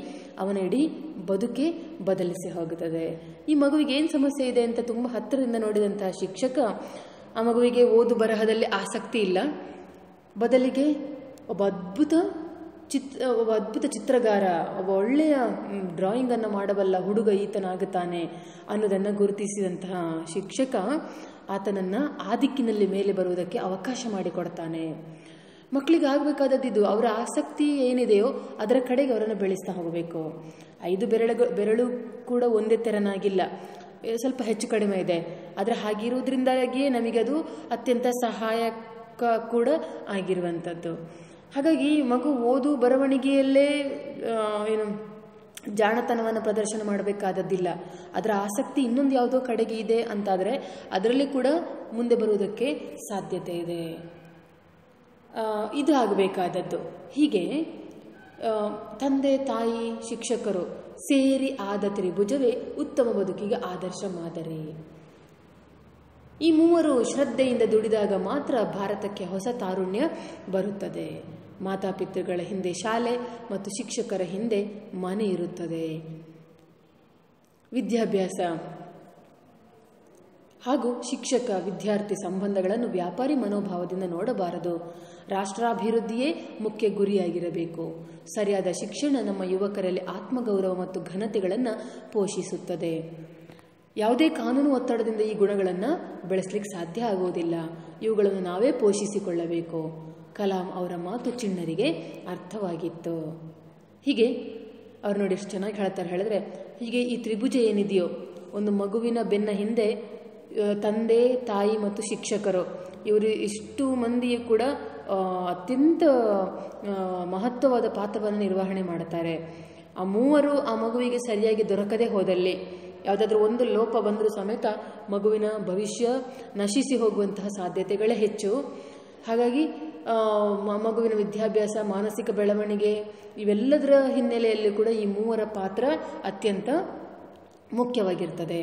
ಅವನ ಇಡೀ ಬದುಕೆ ಬದಲಿಸಿ ಹೋಗುತ್ತದೆ. ಈ ಮಗುವಿಗೆ ಏನು ಸಮಸ್ಯೆ ಇದೆ ಅಂತ ತುಂಬ ಹತ್ತಿರದಿಂದ ನೋಡಿದಂತಹ ಶಿಕ್ಷಕ ಆ ಮಗುವಿಗೆ ಓದು ಬರಹದಲ್ಲಿ ಆಸಕ್ತಿ ಇಲ್ಲ, ಬದಲಿಗೆ ಒಬ್ಬ ಅದ್ಭುತ ಚಿತ್ರಗಾರ, ಒಬ್ಬ ಒಳ್ಳೆಯ ಡ್ರಾಯಿಂಗನ್ನು ಮಾಡಬಲ್ಲ ಹುಡುಗ ಈತನಾಗುತ್ತಾನೆ ಅನ್ನೋದನ್ನು ಗುರುತಿಸಿದಂತಹ ಶಿಕ್ಷಕ ಆತನನ್ನು ಆ ದಿಕ್ಕಿನಲ್ಲಿ ಮೇಲೆ ಬರುವುದಕ್ಕೆ ಅವಕಾಶ ಮಾಡಿಕೊಡ್ತಾನೆ. ಮಕ್ಕಳಿಗೆ ಆಗಬೇಕಾದದ್ದು ಅವರ ಆಸಕ್ತಿ ಏನಿದೆಯೋ ಅದರ ಕಡೆಗೆ ಅವರನ್ನು ಬೆಳೆಸ್ತಾ ಹೋಗಬೇಕು. 5 ಬೆರಳು ಕೂಡ ಒಂದೇ ತೆರನಾಗಿಲ್ಲ, ಸ್ವಲ್ಪ ಹೆಚ್ಚು ಕಡಿಮೆ ಇದೆ. ಆದರೆ ಹಾಗಿರುವುದರಿಂದಾಗಿಯೇ ನಮಗೆ ಅದು ಅತ್ಯಂತ ಸಹಾಯಕ ಕೂಡ ಆಗಿರುವಂಥದ್ದು. ಹಾಗಾಗಿ ಮಗು ಓದು ಬರವಣಿಗೆಯಲ್ಲೇ ಜಾಣತನವನ್ನು ಪ್ರದರ್ಶನ ಮಾಡಬೇಕಾದದ್ದಿಲ್ಲ. ಅದರ ಆಸಕ್ತಿ ಇನ್ನೊಂದು ಯಾವುದೋ ಕಡೆಗೆ ಇದೆ ಅಂತಾದರೆ ಅದರಲ್ಲಿ ಕೂಡ ಮುಂದೆ ಬರುವುದಕ್ಕೆ ಸಾಧ್ಯತೆ ಇದೆ. ಇದು ಆಗಬೇಕಾದದ್ದು. ಹೀಗೆ ತಂದೆ ತಾಯಿ ಶಿಕ್ಷಕರು ಸೇರಿ ಆದ ತ್ರಿಭುಜವೇ ಉತ್ತಮ ಬದುಕಿಗೆ ಆದರ್ಶ ಮಾದರಿ. ಈ ಮೂವರು ಶ್ರದ್ಧೆಯಿಂದ ದುಡಿದಾಗ ಮಾತ್ರ ಭಾರತಕ್ಕೆ ಹೊಸ ತಾರುಣ್ಯ ಬರುತ್ತದೆ. ಮಾತಾಪಿತೃಗಳ ಹಿಂದೆ ಶಾಲೆ ಮತ್ತು ಶಿಕ್ಷಕರ ಹಿಂದೆ ಮನೆ ಇರುತ್ತದೆ. ವಿದ್ಯಾಭ್ಯಾಸ ಹಾಗೂ ಶಿಕ್ಷಕ ವಿದ್ಯಾರ್ಥಿ ಸಂಬಂಧಗಳನ್ನು ವ್ಯಾಪಾರಿ ಮನೋಭಾವದಿಂದ ನೋಡಬಾರದು. ರಾಷ್ಟ್ರಾಭಿವೃದ್ಧಿಯೇ ಮುಖ್ಯ ಗುರಿಯಾಗಿರಬೇಕು. ಸರಿಯಾದ ಶಿಕ್ಷಣ ನಮ್ಮ ಯುವಕರಲ್ಲಿ ಆತ್ಮಗೌರವ ಮತ್ತು ಘನತೆಗಳನ್ನು ಪೋಷಿಸುತ್ತದೆ. ಯಾವುದೇ ಕಾನೂನು ಒತ್ತಡದಿಂದ ಈ ಗುಣಗಳನ್ನು ಬೆಳೆಸಲಿಕ್ಕೆ ಸಾಧ್ಯ ಆಗುವುದಿಲ್ಲ. ಇವುಗಳನ್ನು ನಾವೇ ಪೋಷಿಸಿಕೊಳ್ಳಬೇಕು. ಕಲಾಂ ಅವರ ಮಾತು ಚಿಣ್ಣರಿಗೆ ಅರ್ಥವಾಗಿತ್ತು. ಹೀಗೆ ಅವ್ರು ನೋಡಿ ಎಷ್ಟು ಚೆನ್ನಾಗಿ ಹೇಳ್ತಾರೆ ಹೇಳಿದ್ರೆ, ಹೀಗೆ ಈ ತ್ರಿಭುಜ ಏನಿದೆಯೋ, ಒಂದು ಮಗುವಿನ ಬೆನ್ನ ಹಿಂದೆ ತಂದೆ ತಾಯಿ ಮತ್ತು ಶಿಕ್ಷಕರು, ಇವರು ಇಷ್ಟು ಮಂದಿಯೂ ಕೂಡ ಅತ್ಯಂತ ಮಹತ್ವವಾದ ಪಾತ್ರವನ್ನು ನಿರ್ವಹಣೆ ಮಾಡುತ್ತಾರೆ. ಆ ಮೂವರು ಆ ಮಗುವಿಗೆ ಸರಿಯಾಗಿ ದೊರಕದೇ ಹೋದಲ್ಲಿ, ಯಾವುದಾದ್ರೂ ಒಂದು ಲೋಪ ಬಂದರೂ ಸಮೇತ ಮಗುವಿನ ಭವಿಷ್ಯ ನಶಿಸಿ ಹೋಗುವಂತಹ ಸಾಧ್ಯತೆಗಳೇ ಹೆಚ್ಚು. ಹಾಗಾಗಿ ಮಗುವಿನ ವಿದ್ಯಾಭ್ಯಾಸ, ಮಾನಸಿಕ ಬೆಳವಣಿಗೆ ಇವೆಲ್ಲದರ ಹಿನ್ನೆಲೆಯಲ್ಲಿ ಕೂಡ ಈ ಮೂವರ ಪಾತ್ರ ಅತ್ಯಂತ ಮುಖ್ಯವಾಗಿರ್ತದೆ.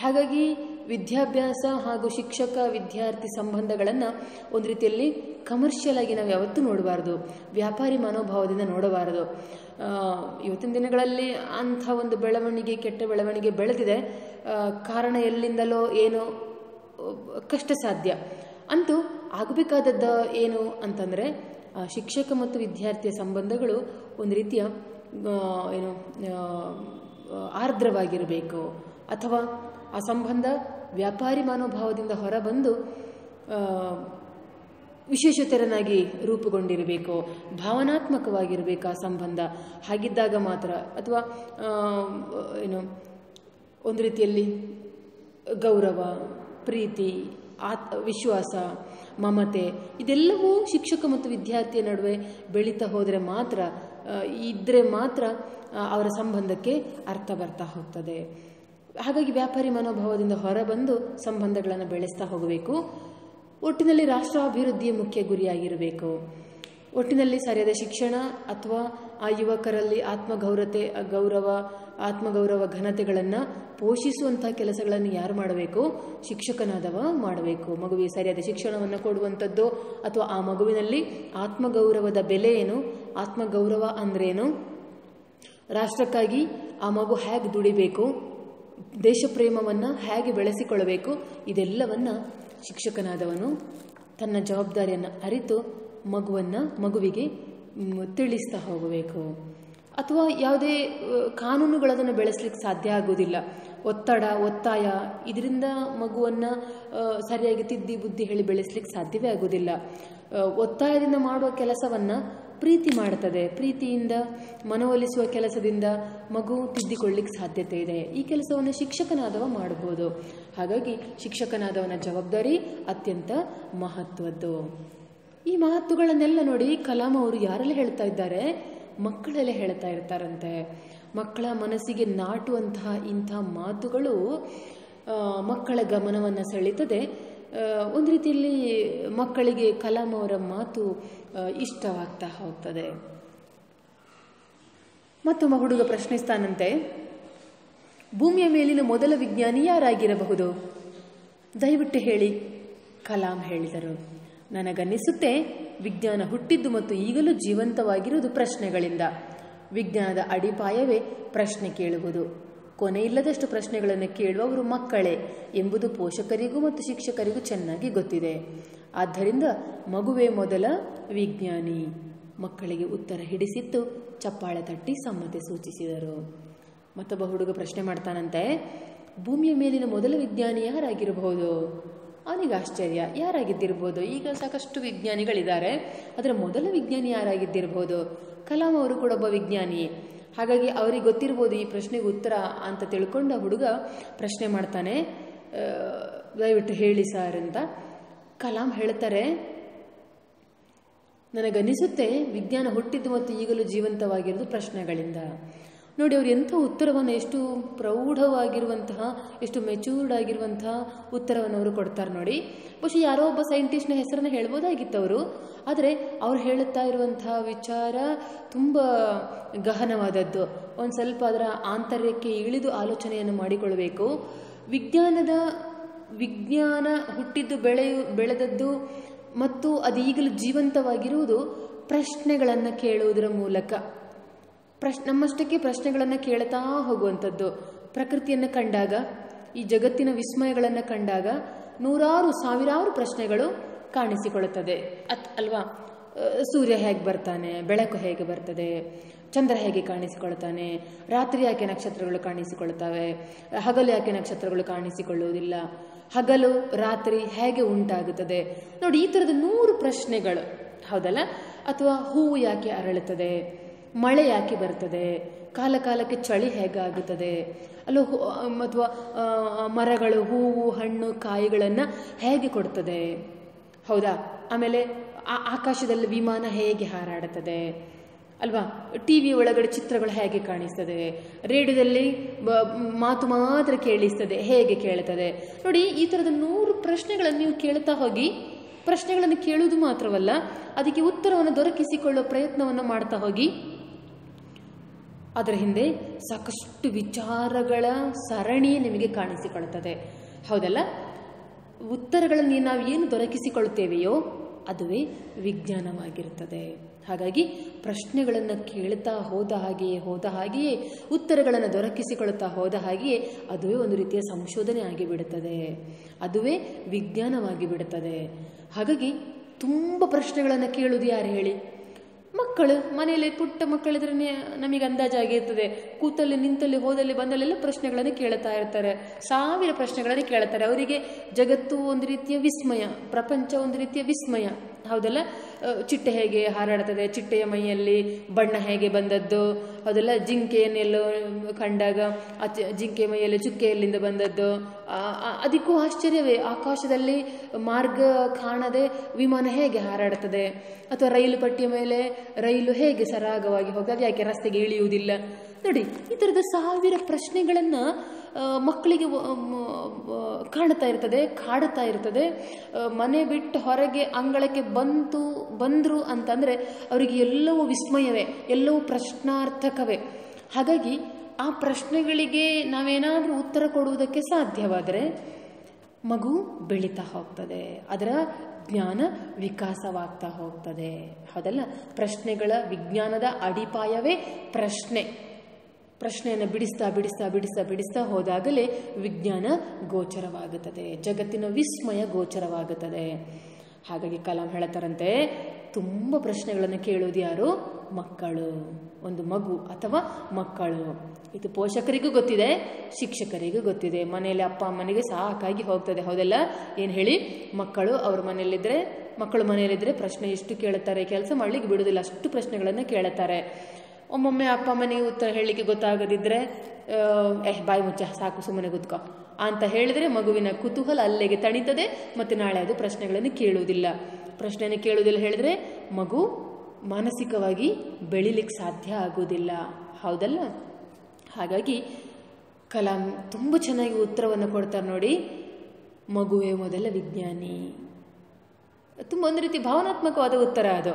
ಹಾಗಾಗಿ ವಿದ್ಯಾಭ್ಯಾಸ ಹಾಗೂ ಶಿಕ್ಷಕ ವಿದ್ಯಾರ್ಥಿ ಸಂಬಂಧಗಳನ್ನು ಒಂದು ರೀತಿಯಲ್ಲಿ ಕಮರ್ಷಿಯಲ್ ಆಗಿ ನಾವು ಯಾವತ್ತೂ ನೋಡಬಾರ್ದು, ವ್ಯಾಪಾರಿ ಮನೋಭಾವದಿಂದ ನೋಡಬಾರದು. ಇವತ್ತಿನ ದಿನಗಳಲ್ಲಿ ಅಂಥ ಒಂದು ಬೆಳವಣಿಗೆ, ಕೆಟ್ಟ ಬೆಳವಣಿಗೆ ಬೆಳೆದಿದೆ. ಕಾರಣ ಎಲ್ಲಿಂದಲೋ ಏನೋ ಕಷ್ಟ ಸಾಧ್ಯ. ಅಂತೂ ಆಗಬೇಕಾದದ್ದು ಏನು ಅಂತಂದರೆ, ಶಿಕ್ಷಕ ಮತ್ತು ವಿದ್ಯಾರ್ಥಿಯ ಸಂಬಂಧಗಳು ಒಂದು ರೀತಿಯ ಆರ್ದ್ರವಾಗಿರಬೇಕು, ಅಥವಾ ಆ ಸಂಬಂಧ ವ್ಯಾಪಾರಿ ಮನೋಭಾವದಿಂದ ಹೊರಬಂದು ವಿಶೇಷತೆರನಾಗಿ ರೂಪುಗೊಂಡಿರಬೇಕು, ಭಾವನಾತ್ಮಕವಾಗಿರಬೇಕು ಆ ಸಂಬಂಧ. ಹಾಗಿದ್ದಾಗ ಮಾತ್ರ, ಅಥವಾ ಒಂದು ರೀತಿಯಲ್ಲಿ ಗೌರವ, ಪ್ರೀತಿ, ವಿಶ್ವಾಸ, ಮಮತೆ ಇದೆಲ್ಲವೂ ಶಿಕ್ಷಕ ಮತ್ತು ವಿದ್ಯಾರ್ಥಿಯ ನಡುವೆ ಬೆಳೀತಾ ಹೋದರೆ ಮಾತ್ರ, ಇದ್ದರೆ ಮಾತ್ರ ಅವರ ಸಂಬಂಧಕ್ಕೆ ಅರ್ಥ ಬರ್ತಾ ಹೋಗ್ತದೆ. ಹಾಗಾಗಿ ವ್ಯಾಪಾರಿ ಮನೋಭಾವದಿಂದ ಹೊರಬಂದು ಸಂಬಂಧಗಳನ್ನು ಬೆಳೆಸ್ತಾ ಹೋಗಬೇಕು. ಒಟ್ಟಿನಲ್ಲಿ ರಾಷ್ಟ್ರಾಭಿವೃದ್ಧಿಯ ಮುಖ್ಯ ಗುರಿಯಾಗಿರಬೇಕು. ಒಟ್ಟಿನಲ್ಲಿ ಸರಿಯಾದ ಶಿಕ್ಷಣ ಅಥವಾ ಆ ಯುವಕರಲ್ಲಿ ಆತ್ಮಗೌರವ ಘನತೆಗಳನ್ನು ಪೋಷಿಸುವಂತಹ ಕೆಲಸಗಳನ್ನು ಯಾರು ಮಾಡಬೇಕು? ಶಿಕ್ಷಕನಾದವ ಮಾಡಬೇಕು. ಮಗುವಿಗೆ ಸರಿಯಾದ ಶಿಕ್ಷಣವನ್ನು ಕೊಡುವಂಥದ್ದು, ಅಥವಾ ಆ ಮಗುವಿನಲ್ಲಿ ಆತ್ಮಗೌರವದ ಬೆಲೆ ಏನು, ಆತ್ಮಗೌರವ ಅಂದ್ರೇನು, ರಾಷ್ಟ್ರಕ್ಕಾಗಿ ಆ ಮಗು ಹೇಗೆ ದುಡಿಬೇಕು, ದೇಶ ಪ್ರೇಮವನ್ನು ಹೇಗೆ ಬೆಳೆಸಿಕೊಳ್ಳಬೇಕು, ಇದೆಲ್ಲವನ್ನು ಶಿಕ್ಷಕನಾದವನು ತನ್ನ ಜವಾಬ್ದಾರಿಯನ್ನು ಅರಿತು ಮಗುವಿಗೆ ತಿಳಿಸ್ತಾ ಹೋಗಬೇಕು. ಅಥವಾ ಯಾವುದೇ ಕಾನೂನುಗಳನ್ನು ಬೆಳೆಸಲಿಕ್ಕೆ ಸಾಧ್ಯ ಆಗುವುದಿಲ್ಲ. ಒತ್ತಾಯ ಇದರಿಂದ ಮಗುವನ್ನು ಸರಿಯಾಗಿ ತಿದ್ದಿ ಬುದ್ಧಿ ಹೇಳಿ ಬೆಳೆಸಲಿಕ್ಕೆ ಸಾಧ್ಯವೇ ಆಗುವುದಿಲ್ಲ. ಒತ್ತಾಯದಿಂದ ಮಾಡುವ ಕೆಲಸವನ್ನು ಪ್ರೀತಿ ಮಾಡುತ್ತದೆ. ಪ್ರೀತಿಯಿಂದ ಮನವೊಲಿಸುವ ಕೆಲಸದಿಂದ ಮಗು ತಿದ್ದಿಕೊಳ್ಳಿಕ್ಕೆ ಸಾಧ್ಯತೆ ಇದೆ. ಈ ಕೆಲಸವನ್ನು ಶಿಕ್ಷಕನಾದವ ಮಾಡಬಹುದು. ಹಾಗಾಗಿ ಶಿಕ್ಷಕನಾದವನ ಜವಾಬ್ದಾರಿ ಅತ್ಯಂತ ಮಹತ್ವದ್ದು. ಈ ಮಹತ್ವಗಳನ್ನೆಲ್ಲ ನೋಡಿ ಕಲಾಂ ಅವರು ಯಾರೆಲ್ಲ ಹೇಳ್ತಾ ಇದ್ದಾರೆ? ಮಕ್ಕಳೆಲ್ಲ ಹೇಳ್ತಾ ಇರ್ತಾರಂತೆ. ಮಕ್ಕಳ ಮನಸ್ಸಿಗೆ ನಾಟುವಂತಹ ಇಂಥ ಮಾತುಗಳು ಮಕ್ಕಳ ಗಮನವನ್ನು ಸೆಳೀತದೆ. ಒಂದು ರೀತಿಯಲ್ಲಿ ಮಕ್ಕಳಿಗೆ ಕಲಾಂ ಅವರ ಮಾತು ಇಷ್ಟವಾಗ್ತಾ ಹೋಗ್ತದೆ. ಮತ್ತೊಬ್ಬ ಹುಡುಗ ಪ್ರಶ್ನಿಸ್ತಾನಂತೆ, ಭೂಮಿಯ ಮೇಲಿನ ಮೊದಲ ವಿಜ್ಞಾನಿ ಯಾರಾಗಿರಬಹುದು? ದಯವಿಟ್ಟು ಹೇಳಿ. ಕಲಾಂ ಹೇಳಿದರು, ನನಗನ್ನಿಸುತ್ತೆ ವಿಜ್ಞಾನ ಹುಟ್ಟಿದ್ದು ಮತ್ತು ಈಗಲೂ ಜೀವಂತವಾಗಿರುವುದು ಪ್ರಶ್ನೆಗಳಿಂದ. ವಿಜ್ಞಾನದ ಅಡಿಪಾಯವೇ ಪ್ರಶ್ನೆ ಕೇಳುವುದು. ಕೊನೆಯಿಲ್ಲದಷ್ಟು ಪ್ರಶ್ನೆಗಳನ್ನು ಕೇಳುವವರು ಮಕ್ಕಳೇ ಎಂಬುದು ಪೋಷಕರಿಗೂ ಮತ್ತು ಶಿಕ್ಷಕರಿಗೂ ಚೆನ್ನಾಗಿ ಗೊತ್ತಿದೆ. ಆದ್ದರಿಂದ ಮಗುವೇ ಮೊದಲ ವಿಜ್ಞಾನಿ. ಮಕ್ಕಳಿಗೆ ಉತ್ತರ ಹಿಡಿಸಿತ್ತು ಚಪ್ಪಾಳೆ ತಟ್ಟಿ ಸಮ್ಮತಿ ಸೂಚಿಸಿದರು. ಮತ್ತೊಬ್ಬ ಹುಡುಗ ಪ್ರಶ್ನೆ ಮಾಡ್ತಾನಂತೆ, ಭೂಮಿಯ ಮೇಲಿನ ಮೊದಲ ವಿಜ್ಞಾನಿ ಯಾರಾಗಿರಬಹುದು? ಅವನಿಗೆ ಆಶ್ಚರ್ಯ, ಯಾರಾಗಿದ್ದಿರ್ಬೋದು? ಈಗ ಸಾಕಷ್ಟು ವಿಜ್ಞಾನಿಗಳಿದ್ದಾರೆ, ಅದರ ಮೊದಲ ವಿಜ್ಞಾನಿ ಯಾರಾಗಿದ್ದಿರ್ಬೋದು? ಕಲಾಂ ಅವರು ಕೂಡ ಒಬ್ಬ ವಿಜ್ಞಾನಿಯೇ. ಹಾಗಾಗಿ ಅವರಿಗೆ ಗೊತ್ತಿರ್ಬೋದು ಈ ಪ್ರಶ್ನೆಗೆ ಉತ್ತರ ಅಂತ ತಿಳ್ಕೊಂಡ ಹುಡುಗ ಪ್ರಶ್ನೆ ಮಾಡ್ತಾನೆ, ದಯವಿಟ್ಟು ಹೇಳಿ ಸರ್ ಅಂತ. ಕಲಾಂ ಹೇಳ್ತಾರೆ, ನನಗನ್ನಿಸುತ್ತೆ ವಿಜ್ಞಾನ ಹುಟ್ಟಿದ್ದು ಮತ್ತು ಈಗಲೂ ಜೀವಂತವಾಗಿರೋದು ಪ್ರಶ್ನೆಗಳಿಂದ. ನೋಡಿ, ಅವರು ಎಂಥ ಉತ್ತರವನ್ನು, ಎಷ್ಟು ಪ್ರೌಢವಾಗಿರುವಂತಹ, ಎಷ್ಟು ಮೆಚೂರ್ಡ್ ಆಗಿರುವಂತಹ ಉತ್ತರವನ್ನು ಅವರು ಕೊಡ್ತಾರೆ ನೋಡಿ. ಬಹುಶಃ ಯಾರೋ ಒಬ್ಬ ಸೈಂಟಿಸ್ಟ್ನ ಹೆಸರನ್ನು ಹೇಳ್ಬೋದಾಗಿತ್ತು ಅವರು, ಆದರೆ ಅವ್ರು ಹೇಳುತ್ತಾ ಇರುವಂತಹ ವಿಚಾರ ತುಂಬ ಗಹನವಾದದ್ದು. ಒಂದು ಸ್ವಲ್ಪ ಅದರ ಆಂತರ್ಯಕ್ಕೆ ಇಳಿದು ಆಲೋಚನೆಯನ್ನು ಮಾಡಿಕೊಳ್ಳಬೇಕು. ವಿಜ್ಞಾನ ಹುಟ್ಟಿದ್ದು ಬೆಳೆದದ್ದು ಮತ್ತು ಅದು ಈಗಲೂ ಜೀವಂತವಾಗಿರುವುದು ಪ್ರಶ್ನೆಗಳನ್ನು ಕೇಳುವುದರ ಮೂಲಕ. ನಮ್ಮಷ್ಟಕ್ಕೆ ಪ್ರಶ್ನೆಗಳನ್ನು ಕೇಳ್ತಾ ಹೋಗುವಂಥದ್ದು. ಪ್ರಕೃತಿಯನ್ನು ಕಂಡಾಗ, ಈ ಜಗತ್ತಿನ ವಿಸ್ಮಯಗಳನ್ನು ಕಂಡಾಗ ನೂರಾರು ಸಾವಿರಾರು ಪ್ರಶ್ನೆಗಳು ಕಾಣಿಸಿಕೊಳ್ಳುತ್ತದೆ ಅಲ್ವಾ? ಸೂರ್ಯ ಹೇಗೆ ಬರ್ತಾನೆ, ಬೆಳಕು ಹೇಗೆ ಬರ್ತದೆ, ಚಂದ್ರ ಹೇಗೆ ಕಾಣಿಸಿಕೊಳ್ತಾನೆ, ರಾತ್ರಿ ಯಾಕೆ ನಕ್ಷತ್ರಗಳು ಕಾಣಿಸಿಕೊಳ್ತವೆ, ಹಗಲು ಯಾಕೆ ನಕ್ಷತ್ರಗಳು ಕಾಣಿಸಿಕೊಳ್ಳುವುದಿಲ್ಲ, ಹಗಲು ರಾತ್ರಿ ಹೇಗೆ ಉಂಟಾಗುತ್ತದೆ. ನೋಡಿ, ಈ ಥರದ 100 ಪ್ರಶ್ನೆಗಳು, ಹೌದಲ್ಲ? ಅಥವಾ ಹೂವು ಯಾಕೆ ಅರಳುತ್ತದೆ, ಮಳೆ ಯಾಕೆ ಬರ್ತದೆ, ಕಾಲ ಕಾಲಕ್ಕೆ ಚಳಿ ಹೇಗಾಗುತ್ತದೆ, ಅಥವಾ ಮರಗಳು ಹೂವು ಹಣ್ಣು ಕಾಯಿಗಳನ್ನು ಹೇಗೆ ಕೊಡ್ತದೆ, ಹೌದಾ? ಆಮೇಲೆ ಆಕಾಶದಲ್ಲಿ ವಿಮಾನ ಹೇಗೆ ಹಾರಾಡುತ್ತದೆ ಅಲ್ವಾ? ಟಿವಿ ಒಳಗಡೆ ಚಿತ್ರಗಳು ಹೇಗೆ ಕಾಣಿಸ್ತದೆ, ರೇಡಿಯೋದಲ್ಲಿ ಮಾತು ಮಾತ್ರ ಕೇಳಿಸ್ತದೆ, ಹೇಗೆ ಕೇಳ್ತದೆ. ನೋಡಿ, ಈ ಥರದ 100 ಪ್ರಶ್ನೆಗಳನ್ನು ನೀವು ಕೇಳ್ತಾ ಹೋಗಿ, ಪ್ರಶ್ನೆಗಳನ್ನು ಕೇಳುವುದು ಮಾತ್ರವಲ್ಲ, ಅದಕ್ಕೆ ಉತ್ತರವನ್ನು ದೊರಕಿಸಿಕೊಳ್ಳುವ ಪ್ರಯತ್ನವನ್ನು ಮಾಡ್ತಾ ಹೋಗಿ, ಅದರ ಹಿಂದೆ ಸಾಕಷ್ಟು ವಿಚಾರಗಳ ಸರಣಿಯೇ ನಿಮಗೆ ಕಾಣಿಸಿಕೊಳ್ತದೆ. ಹೌದಲ್ಲ? ಉತ್ತರಗಳನ್ನು ನಾವು ಏನು ದೊರಕಿಸಿಕೊಳ್ಳುತ್ತೇವೆಯೋ ಅದುವೇ ವಿಜ್ಞಾನವಾಗಿರುತ್ತದೆ. ಹಾಗಾಗಿ ಪ್ರಶ್ನೆಗಳನ್ನು ಕೇಳ್ತಾ ಹೋದ ಹಾಗೆಯೇ ಉತ್ತರಗಳನ್ನು ದೊರಕಿಸಿಕೊಳ್ಳುತ್ತಾ ಹೋದ ಹಾಗೆಯೇ ಅದುವೇ ಒಂದು ರೀತಿಯ ಸಂಶೋಧನೆ ಆಗಿಬಿಡುತ್ತದೆ, ಅದುವೇ ವಿಜ್ಞಾನವಾಗಿ ಬಿಡುತ್ತದೆ. ಹಾಗಾಗಿ ತುಂಬ ಪ್ರಶ್ನೆಗಳನ್ನು ಕೇಳುವುದು ಯಾರು ಹೇಳಿ? ಮಕ್ಕಳು. ಮನೆಯಲ್ಲಿ ಪುಟ್ಟ ಮಕ್ಕಳಿದ್ರೆ ನಮಗೆ ಅಂದಾಜಾಗಿರ್ತದೆ, ಕೂತಲ್ಲಿ ನಿಂತಲ್ಲಿ ಹೋದಲ್ಲಿ ಬಂದಲ್ಲೆಲ್ಲ ಪ್ರಶ್ನೆಗಳನ್ನು ಕೇಳ್ತಾ ಇರ್ತಾರೆ, 1000 ಪ್ರಶ್ನೆಗಳನ್ನು ಕೇಳ್ತಾರೆ. ಅವರಿಗೆ ಜಗತ್ತು ಒಂದು ರೀತಿಯ ವಿಸ್ಮಯ, ಪ್ರಪಂಚ ಒಂದು ರೀತಿಯ ವಿಸ್ಮಯ. ಹೌದಲ್ಲ? ಚಿಟ್ಟೆ ಹೇಗೆ ಹಾರಾಡ್ತದೆ, ಚಿಟ್ಟೆಯ ಮೈಯಲ್ಲಿ ಬಣ್ಣ ಹೇಗೆ ಬಂದದ್ದು, ಹೌದಲ್ಲ? ಜಿಂಕೆಯನ್ನೆಲ್ಲೋ ಕಂಡಾಗ ಆ ಜಿಂಕೆ ಮೈಯಲ್ಲಿ ಚುಕ್ಕೆ ಎಲ್ಲಿಂದ ಬಂದದ್ದು, ಅದಕ್ಕೂ ಆಶ್ಚರ್ಯವೇ. ಆಕಾಶದಲ್ಲಿ ಮಾರ್ಗ ಕಾಣದೆ ವಿಮಾನ ಹೇಗೆ ಹಾರಾಡ್ತದೆ, ಅಥವಾ ರೈಲು ಪಟ್ಟಿಯ ಮೇಲೆ ರೈಲು ಹೇಗೆ ಸರಾಗವಾಗಿ ಹೋಗ್ತದೆ, ಯಾಕೆ ರಸ್ತೆಗೆ ಇಳಿಯುವುದಿಲ್ಲ? ನೋಡಿ, ಈ ಥರದ 1000 ಪ್ರಶ್ನೆಗಳನ್ನು ಮಕ್ಕಳಿಗೆ ಕಾಡ್ತಾ ಇರ್ತದೆ. ಮನೆ ಬಿಟ್ಟು ಹೊರಗೆ ಅಂಗಳಕ್ಕೆ ಬಂದರು ಅಂತಂದರೆ ಅವರಿಗೆ ಎಲ್ಲವೂ ವಿಸ್ಮಯವೇ, ಎಲ್ಲವೂ ಪ್ರಶ್ನಾರ್ಥಕವೇ. ಹಾಗಾಗಿ ಆ ಪ್ರಶ್ನೆಗಳಿಗೆ ನಾವೇನಾದರೂ ಉತ್ತರ ಕೊಡುವುದಕ್ಕೆ ಸಾಧ್ಯವಾದರೆ ಮಗು ಬೆಳೀತಾ ಹೋಗ್ತದೆ, ಅದರ ಜ್ಞಾನ ವಿಕಾಸವಾಗ್ತಾ ಹೋಗ್ತದೆ. ಹೌದಲ್ಲ? ಪ್ರಶ್ನೆಗಳ ವಿಜ್ಞಾನದ ಅಡಿಪಾಯವೇ ಪ್ರಶ್ನೆಯನ್ನು ಬಿಡಿಸ್ತಾ ಹೋದಾಗಲೇ ವಿಜ್ಞಾನ ಗೋಚರವಾಗುತ್ತದೆ, ಜಗತ್ತಿನ ವಿಸ್ಮಯ ಗೋಚರವಾಗುತ್ತದೆ. ಹಾಗಾಗಿ ಕಲಾಂ ಹೇಳ್ತಾರಂತೆ, ತುಂಬ ಪ್ರಶ್ನೆಗಳನ್ನು ಕೇಳೋದು ಯಾರು? ಮಕ್ಕಳು. ಒಂದು ಮಗು ಅಥವಾ ಮಕ್ಕಳು. ಇದು ಪೋಷಕರಿಗೂ ಗೊತ್ತಿದೆ, ಶಿಕ್ಷಕರಿಗೂ ಗೊತ್ತಿದೆ. ಮನೆಯಲ್ಲಿ ಅಪ್ಪ ಅಮ್ಮನಿಗೆ ಸಾಕಾಗಿ ಹೋಗ್ತದೆ. ಹೌದಲ್ಲ? ಏನು ಹೇಳಿ? ಮಕ್ಕಳು ಮನೆಯಲ್ಲಿದ್ದರೆ ಪ್ರಶ್ನೆ ಎಷ್ಟು ಕೇಳುತ್ತಾರೆ, ಕೆಲಸ ಮಾಡಲಿಕ್ಕೆ ಬಿಡುವುದಿಲ್ಲ, ಅಷ್ಟು ಪ್ರಶ್ನೆಗಳನ್ನು ಕೇಳುತ್ತಾರೆ. ಒಮ್ಮೊಮ್ಮೆ ಅಪ್ಪ ಅಮ್ಮನಿಗೆ ಉತ್ತರ ಹೇಳಲಿಕ್ಕೆ ಗೊತ್ತಾಗದಿದ್ದರೆ ಬಾಯಿ ಮುಚ್ಚ, ಸಾಕು, ಸುಮ್ಮನೆ ಕೂತ್ಕೋ ಅಂತ ಹೇಳಿದರೆ ಮಗುವಿನ ಕುತೂಹಲ ಅಲ್ಲಿಗೆ ತಣಿತದೆ, ಮತ್ತು ನಾಳೆ ಅದು ಪ್ರಶ್ನೆಗಳನ್ನು ಕೇಳುವುದಿಲ್ಲ ಹೇಳಿದರೆ ಮಗು ಮಾನಸಿಕವಾಗಿ ಬೆಳಿಲಿಕ್ಕೆ ಸಾಧ್ಯ ಆಗುವುದಿಲ್ಲ. ಹೌದಲ್ಲ? ಹಾಗಾಗಿ ಕಲಾಂ ತುಂಬ ಚೆನ್ನಾಗಿ ಉತ್ತರವನ್ನು ಕೊಡ್ತಾರೆ ನೋಡಿ. ಮಗುವೇ ಮೊದಲ ವಿಜ್ಞಾನಿ. ತುಂಬ ಒಂದು ರೀತಿ ಭಾವನಾತ್ಮಕವಾದ ಉತ್ತರ ಅದು.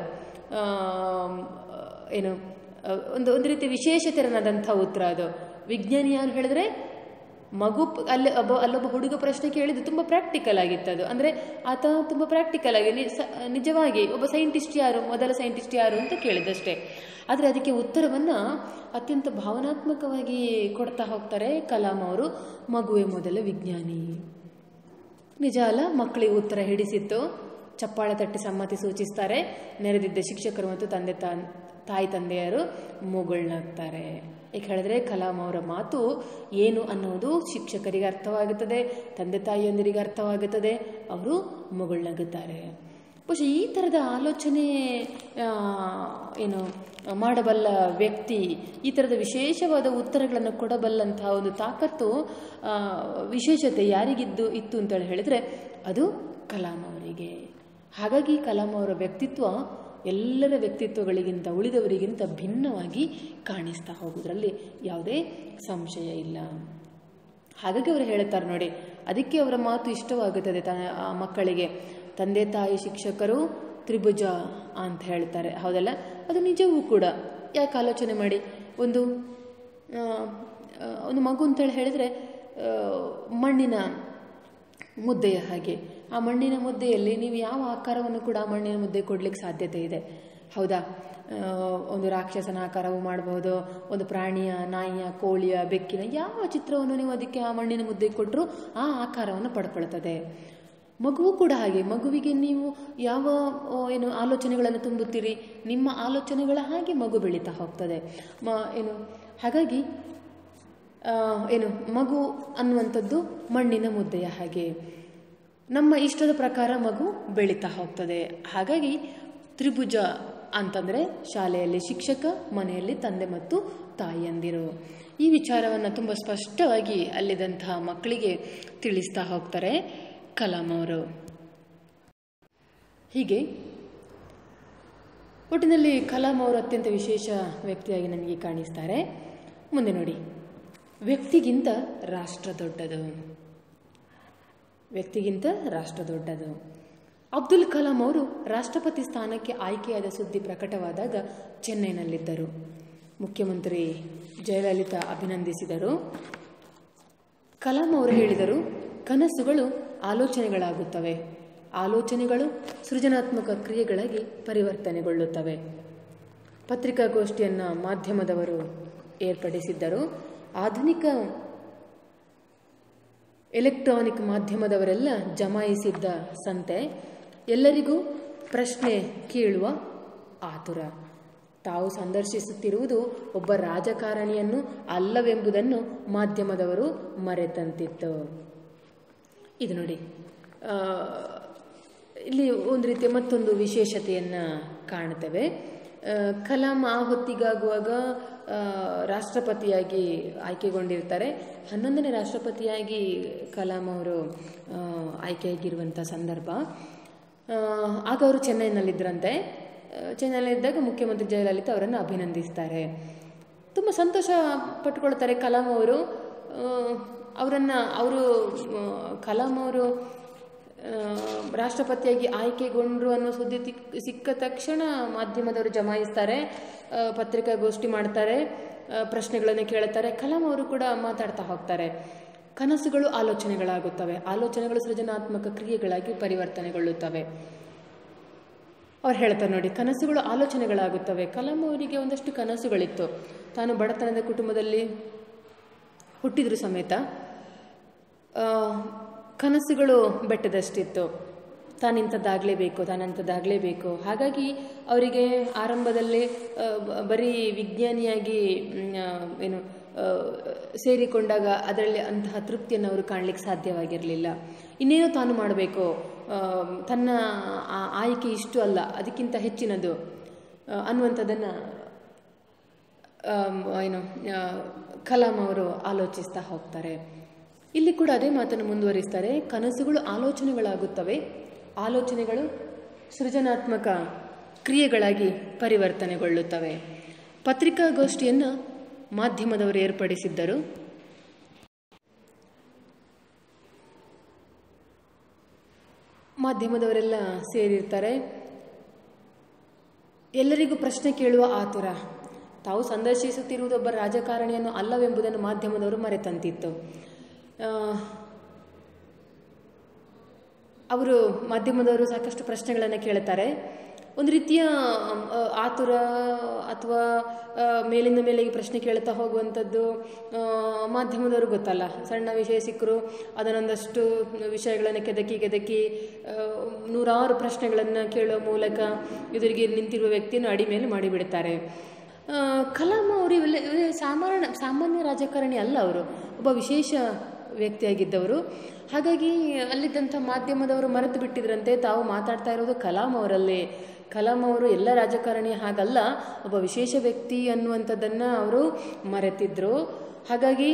ಒಂದು ರೀತಿ ವಿಶೇಷತೆರನಾದಂಥ ಉತ್ತರ ಅದು. ವಿಜ್ಞಾನಿ ಯಾರು ಹೇಳಿದ್ರೆ ಮಗು ಅಲ್ಲೊಬ್ಬ ಹುಡುಗ ಪ್ರಶ್ನೆ ಕೇಳಿದ್ದು ತುಂಬ ಪ್ರಾಕ್ಟಿಕಲ್ ಆಗಿತ್ತು ಅದು. ಅಂದರೆ ಆತ ತುಂಬ ಪ್ರಾಕ್ಟಿಕಲ್ ಆಗಿ ನಿಜವಾಗಿ ಒಬ್ಬ ಮೊದಲ ಸೈಂಟಿಸ್ಟ್ ಯಾರು ಅಂತ ಕೇಳಿದಷ್ಟೇ. ಆದರೆ ಅದಕ್ಕೆ ಉತ್ತರವನ್ನು ಅತ್ಯಂತ ಭಾವನಾತ್ಮಕವಾಗಿ ಕೊಡ್ತಾ ಹೋಗ್ತಾರೆ ಕಲಾಂ ಅವರು. ಮಗುವೇ ಮೊದಲ ವಿಜ್ಞಾನಿ. ನಿಜ ಅಲ್ಲ? ಮಕ್ಕಳಿಗೆ ಉತ್ತರ ಹಿಡಿಸಿತ್ತು, ಚಪ್ಪಾಳೆ ತಟ್ಟಿ ಸಮ್ಮತಿ ಸೂಚಿಸ್ತಾರೆ. ನೆರೆದಿದ್ದ ಶಿಕ್ಷಕರು ಮತ್ತು ತಾಯಿ ತಂದೆಯರು ಮುಗುಳ್ನಾಗ್ತಾರೆ. ಏಕೆ ಹೇಳಿದ್ರೆ ಕಲಾಂ ಅವರ ಮಾತು ಏನು ಅನ್ನೋದು ಶಿಕ್ಷಕರಿಗೆ ಅರ್ಥವಾಗುತ್ತದೆ, ತಂದೆ ತಾಯಿಯೊಂದರಿಗೆ ಅರ್ಥವಾಗುತ್ತದೆ, ಅವರು ಮುಗುಳ್ನಗುತ್ತಾರೆ. ಬಹುಶಃ ಈ ಥರದ ಆಲೋಚನೆ ಮಾಡಬಲ್ಲ ವ್ಯಕ್ತಿ, ಈ ಥರದ ವಿಶೇಷವಾದ ಉತ್ತರಗಳನ್ನು ಕೊಡಬಲ್ಲಂತಹ ಒಂದು ತಾಕತ್ತು, ವಿಶೇಷತೆ ಇತ್ತು ಅಂತೇಳಿ ಹೇಳಿದರೆ ಅದು ಕಲಾಂ ಅವರಿಗೆ. ಹಾಗಾಗಿ ಕಲಾಂ ಅವರ ವ್ಯಕ್ತಿತ್ವ ಎಲ್ಲರ ವ್ಯಕ್ತಿತ್ವಗಳಿಗಿಂತ, ಉಳಿದವರಿಗಿಂತ ಭಿನ್ನವಾಗಿ ಕಾಣಿಸ್ತಾ ಹೋಗೋದ್ರಲ್ಲಿ ಯಾವುದೇ ಸಂಶಯ ಇಲ್ಲ. ಹಾಗಾಗಿ ಅವರು ಹೇಳುತ್ತಾರೆ ನೋಡಿ, ಅದಕ್ಕೆ ಅವರ ಮಾತು ಇಷ್ಟವಾಗುತ್ತದೆ ಆ ಮಕ್ಕಳಿಗೆ. ತಂದೆ ತಾಯಿ ಶಿಕ್ಷಕರು ತ್ರಿಭುಜ ಅಂತ ಹೇಳ್ತಾರೆ. ಹೌದಲ್ಲ? ಅದು ನಿಜವೂ ಕೂಡ. ಯಾಕೆ ಆಲೋಚನೆ ಮಾಡಿ, ಒಂದು ಮಗು ಅಂತೇಳಿ ಹೇಳಿದರೆ ಮಣ್ಣಿನ ಮುದ್ದೆಯ ಹಾಗೆ. ಆ ಮಣ್ಣಿನ ಮುದ್ದೆಯಲ್ಲಿ ನೀವು ಯಾವ ಆಕಾರವನ್ನು ಕೂಡ ಆ ಮಣ್ಣಿನ ಮುದ್ದೆ ಕೊಡಲಿಕ್ಕೆ ಸಾಧ್ಯತೆ ಇದೆ. ಹೌದಾ? ಒಂದು ರಾಕ್ಷಸನ ಆಕಾರವೂ ಮಾಡಬಹುದು, ಒಂದು ಪ್ರಾಣಿಯ, ನಾಯಿಯ, ಕೋಳಿಯ, ಬೆಕ್ಕಿನ ಯಾವ ಚಿತ್ರವನ್ನು ನೀವು ಅದಕ್ಕೆ ಆ ಮಣ್ಣಿನ ಮುದ್ದೆ ಕೊಟ್ಟರೂ ಆ ಆಕಾರವನ್ನು ಪಡ್ಕೊಳ್ತದೆ. ಮಗುವು ಕೂಡ ಹಾಗೆ. ಮಗುವಿಗೆ ನೀವು ಯಾವ ಆಲೋಚನೆಗಳನ್ನು ತುಂಬುತ್ತೀರಿ, ನಿಮ್ಮ ಆಲೋಚನೆಗಳ ಹಾಗೆ ಮಗು ಬೆಳೀತಾ ಹೋಗ್ತದೆ. ಹಾಗಾಗಿ ಮಗು ಅನ್ನುವಂಥದ್ದು ಮಣ್ಣಿನ ಮುದ್ದೆಯ ಹಾಗೆ. ನಮ್ಮ ಇಷ್ಟದ ಪ್ರಕಾರ ಮಗು ಬೆಳೀತಾ ಹೋಗ್ತದೆ. ಹಾಗಾಗಿ ತ್ರಿಭುಜ ಅಂತಂದರೆ ಶಾಲೆಯಲ್ಲಿ ಶಿಕ್ಷಕ, ಮನೆಯಲ್ಲಿ ತಂದೆ ಮತ್ತು ತಾಯಿಯಂದಿರು. ಈ ವಿಚಾರವನ್ನು ತುಂಬ ಸ್ಪಷ್ಟವಾಗಿ ಅಲ್ಲಿದ್ದಂತಹ ಮಕ್ಕಳಿಗೆ ತಿಳಿಸ್ತಾ ಹೋಗ್ತಾರೆ ಕಲಾಂ ಅವರು. ಹೀಗೆ ಒಟ್ಟಿನಲ್ಲಿ ಕಲಾಂ ಅವರು ಅತ್ಯಂತ ವಿಶೇಷ ವ್ಯಕ್ತಿಯಾಗಿ ನಮಗೆ ಕಾಣಿಸ್ತಾರೆ. ಮುಂದೆ ನೋಡಿ, ವ್ಯಕ್ತಿಗಿಂತ ರಾಷ್ಟ್ರ ದೊಡ್ಡದು. ವ್ಯಕ್ತಿಗಿಂತ ರಾಷ್ಟ್ರ ದೊಡ್ಡದು. ಅಬ್ದುಲ್ ಕಲಾಂ ಅವರು ರಾಷ್ಟ್ರಪತಿ ಸ್ಥಾನಕ್ಕೆ ಆಯ್ಕೆಯಾದ ಸುದ್ದಿ ಪ್ರಕಟವಾದಾಗ ಚೆನ್ನೈನಲ್ಲಿದ್ದರು. ಮುಖ್ಯಮಂತ್ರಿ ಜಯಲಲಿತಾ ಅಭಿನಂದಿಸಿದರು. ಕಲಾಂ ಅವರು ಹೇಳಿದರು, ಕನಸುಗಳು ಆಲೋಚನೆಗಳಾಗುತ್ತವೆ, ಆಲೋಚನೆಗಳು ಸೃಜನಾತ್ಮಕ ಕ್ರಿಯೆಗಳಾಗಿ ಪರಿವರ್ತನೆಗೊಳ್ಳುತ್ತವೆ. ಪತ್ರಿಕಾಗೋಷ್ಠಿಯನ್ನು ಮಾಧ್ಯಮದವರು ಏರ್ಪಡಿಸಿದ್ದರು. ಆಧುನಿಕ ಎಲೆಕ್ಟ್ರಾನಿಕ್ ಮಾಧ್ಯಮದವರೆಲ್ಲ ಜಮಾಯಿಸಿದ್ದ ಸಂತೆ. ಎಲ್ಲರಿಗೂ ಪ್ರಶ್ನೆ ಕೇಳುವ ಆತುರ. ತಾವು ಸಂದರ್ಶಿಸುತ್ತಿರುವುದು ಒಬ್ಬ ರಾಜಕಾರಣಿಯನ್ನು ಅಲ್ಲವೆಂಬುದನ್ನು ಮಾಧ್ಯಮದವರು ಮರೆತಂತಿತ್ತು. ಇದು ನೋಡಿ, ಇಲ್ಲಿ ಒಂದು ರೀತಿಯ ಮತ್ತೊಂದು ವಿಶೇಷತೆಯನ್ನು ಕಾಣ್ತೇವೆ. ಕಲಾಂ ಆ ಹೊತ್ತಿಗಾಗುವಾಗ ರಾಷ್ಟ್ರಪತಿಯಾಗಿ ಆಯ್ಕೆಗೊಂಡಿರ್ತಾರೆ. 11ನೇ ರಾಷ್ಟ್ರಪತಿಯಾಗಿ ಕಲಾಂ ಅವರು ಆಯ್ಕೆಯಾಗಿರುವಂಥ ಸಂದರ್ಭ. ಆಗ ಅವರು ಚೆನ್ನೈನಲ್ಲಿದ್ದರಂತೆ. ಚೆನ್ನೈನಲ್ಲಿದ್ದಾಗ ಮುಖ್ಯಮಂತ್ರಿ ಜಯಲಲಿತಾ ಅವರನ್ನು ಅಭಿನಂದಿಸ್ತಾರೆ. ತುಂಬ ಸಂತೋಷ ಪಟ್ಟುಕೊಳ್ತಾರೆ ಕಲಾಂ ಅವರು. ಕಲಾಂ ಅವರು ರಾಷ್ಟ್ರಪತಿಯಾಗಿ ಆಯ್ಕೆಗೊಂಡ್ರು ಅನ್ನೋ ಸುದ್ದಿ ಸಿಕ್ಕ ತಕ್ಷಣ ಮಾಧ್ಯಮದವರು ಜಮಾಯಿಸ್ತಾರೆ, ಪತ್ರಿಕಾಗೋಷ್ಠಿ ಮಾಡ್ತಾರೆ, ಪ್ರಶ್ನೆಗಳನ್ನು ಕೇಳುತ್ತಾರೆ. ಕಲಾಂ ಅವರು ಕೂಡ ಮಾತಾಡ್ತಾ ಹೋಗ್ತಾರೆ. ಕನಸುಗಳು ಆಲೋಚನೆಗಳಾಗುತ್ತವೆ, ಆಲೋಚನೆಗಳು ಸೃಜನಾತ್ಮಕ ಕ್ರಿಯೆಗಳಾಗಿ ಪರಿವರ್ತನೆಗೊಳ್ಳುತ್ತವೆ. ಅವ್ರು ಹೇಳ್ತಾರೆ ನೋಡಿ, ಕನಸುಗಳು ಆಲೋಚನೆಗಳಾಗುತ್ತವೆ. ಕಲಾಂ ಅವರಿಗೆ ಒಂದಷ್ಟು ಕನಸುಗಳಿತ್ತು. ತಾನು ಬಡತನದ ಕುಟುಂಬದಲ್ಲಿ ಹುಟ್ಟಿದ್ರು ಸಮೇತ ಕನಸುಗಳು ಬೆಟ್ಟದಷ್ಟಿತ್ತು. ತಾನಂಥದ್ದಾಗಲೇಬೇಕು. ಹಾಗಾಗಿ ಅವರಿಗೆ ಆರಂಭದಲ್ಲೇ ಬರೀ ವಿಜ್ಞಾನಿಯಾಗಿ ಸೇರಿಕೊಂಡಾಗ ಅದರಲ್ಲಿ ಅಂತಹ ತೃಪ್ತಿಯನ್ನು ಅವರು ಕಾಣಲಿಕ್ಕೆ ಸಾಧ್ಯವಾಗಿರಲಿಲ್ಲ. ಇನ್ನೇನೋ ತಾನು ಮಾಡಬೇಕು, ತನ್ನ ಆಯ್ಕೆ ಇಷ್ಟು ಅಲ್ಲ, ಅದಕ್ಕಿಂತ ಹೆಚ್ಚಿನದು ಅನ್ನುವಂಥದ್ದನ್ನು ಕಲಾಂ ಅವರು ಆಲೋಚಿಸ್ತಾ ಹೋಗ್ತಾರೆ. ಇಲ್ಲಿ ಕೂಡ ಅದೇ ಮಾತನ್ನು ಮುಂದುವರಿಸ್ತಾರೆ. ಕನಸುಗಳು ಆಲೋಚನೆಗಳಾಗುತ್ತವೆ, ಆಲೋಚನೆಗಳು ಸೃಜನಾತ್ಮಕ ಕ್ರಿಯೆಗಳಾಗಿ ಪರಿವರ್ತನೆಗೊಳ್ಳುತ್ತವೆ. ಪತ್ರಿಕಾಗೋಷ್ಠಿಯನ್ನು ಮಾಧ್ಯಮದವರು ಏರ್ಪಡಿಸಿದ್ದರು. ಮಾಧ್ಯಮದವರೆಲ್ಲ ಸೇರಿರ್ತಾರೆ. ಎಲ್ಲರಿಗೂ ಪ್ರಶ್ನೆ ಕೇಳುವ ಆತುರ. ತಾವು ಸಂದರ್ಶಿಸುತ್ತಿರುವುದು ಒಬ್ಬ ರಾಜಕಾರಣಿಯನ್ನು ಅಲ್ಲವೆಂಬುದನ್ನು ಮಾಧ್ಯಮದವರು ಮರೆತಂತಿತ್ತು. ಅವರು ಮಾಧ್ಯಮದವರು ಸಾಕಷ್ಟು ಪ್ರಶ್ನೆಗಳನ್ನು ಕೇಳುತ್ತಾರೆ. ಒಂದು ರೀತಿಯ ಆತುರ ಅಥವಾ ಮೇಲಿಂದ ಮೇಲೆಗೆ ಪ್ರಶ್ನೆ ಕೇಳ್ತಾ ಹೋಗುವಂಥದ್ದು ಮಾಧ್ಯಮದವರು ಗೊತ್ತಲ್ಲ. ಸಣ್ಣ ವಿಷಯ ಸಿಕ್ಕರು ಅದನ್ನೊಂದಷ್ಟು ವಿಷಯಗಳನ್ನು ಕೆದಕಿ ನೂರಾರು ಪ್ರಶ್ನೆಗಳನ್ನು ಕೇಳುವ ಮೂಲಕ ಎದುರಿಗೆ ನಿಂತಿರುವ ವ್ಯಕ್ತಿಯನ್ನು ಅಡಿ ಮೇಲೆ ಮಾಡಿಬಿಡ್ತಾರೆ. ಕಲಾಂ ಅವರು ಇವೆಲ್ಲ ಸಾಮಾನ್ಯ ರಾಜಕಾರಣಿ ಅಲ್ಲ, ಅವರು ಒಬ್ಬ ವಿಶೇಷ ವ್ಯಕ್ತಿಯಾಗಿದ್ದವರು. ಹಾಗಾಗಿ ಅಲ್ಲಿದ್ದಂಥ ಮಾಧ್ಯಮದವರು ಮರೆತು ಬಿಟ್ಟಿದ್ರಂತೆ ತಾವು ಮಾತಾಡ್ತಾ ಇರೋದು ಕಲಾಂ ಅವರಲ್ಲೇ. ಕಲಾಂ ಅವರು ಎಲ್ಲ ರಾಜಕಾರಣಿ ಹಾಗಲ್ಲ, ಒಬ್ಬ ವಿಶೇಷ ವ್ಯಕ್ತಿ ಅನ್ನುವಂಥದ್ದನ್ನು ಅವರು ಮರೆತಿದ್ರು. ಹಾಗಾಗಿ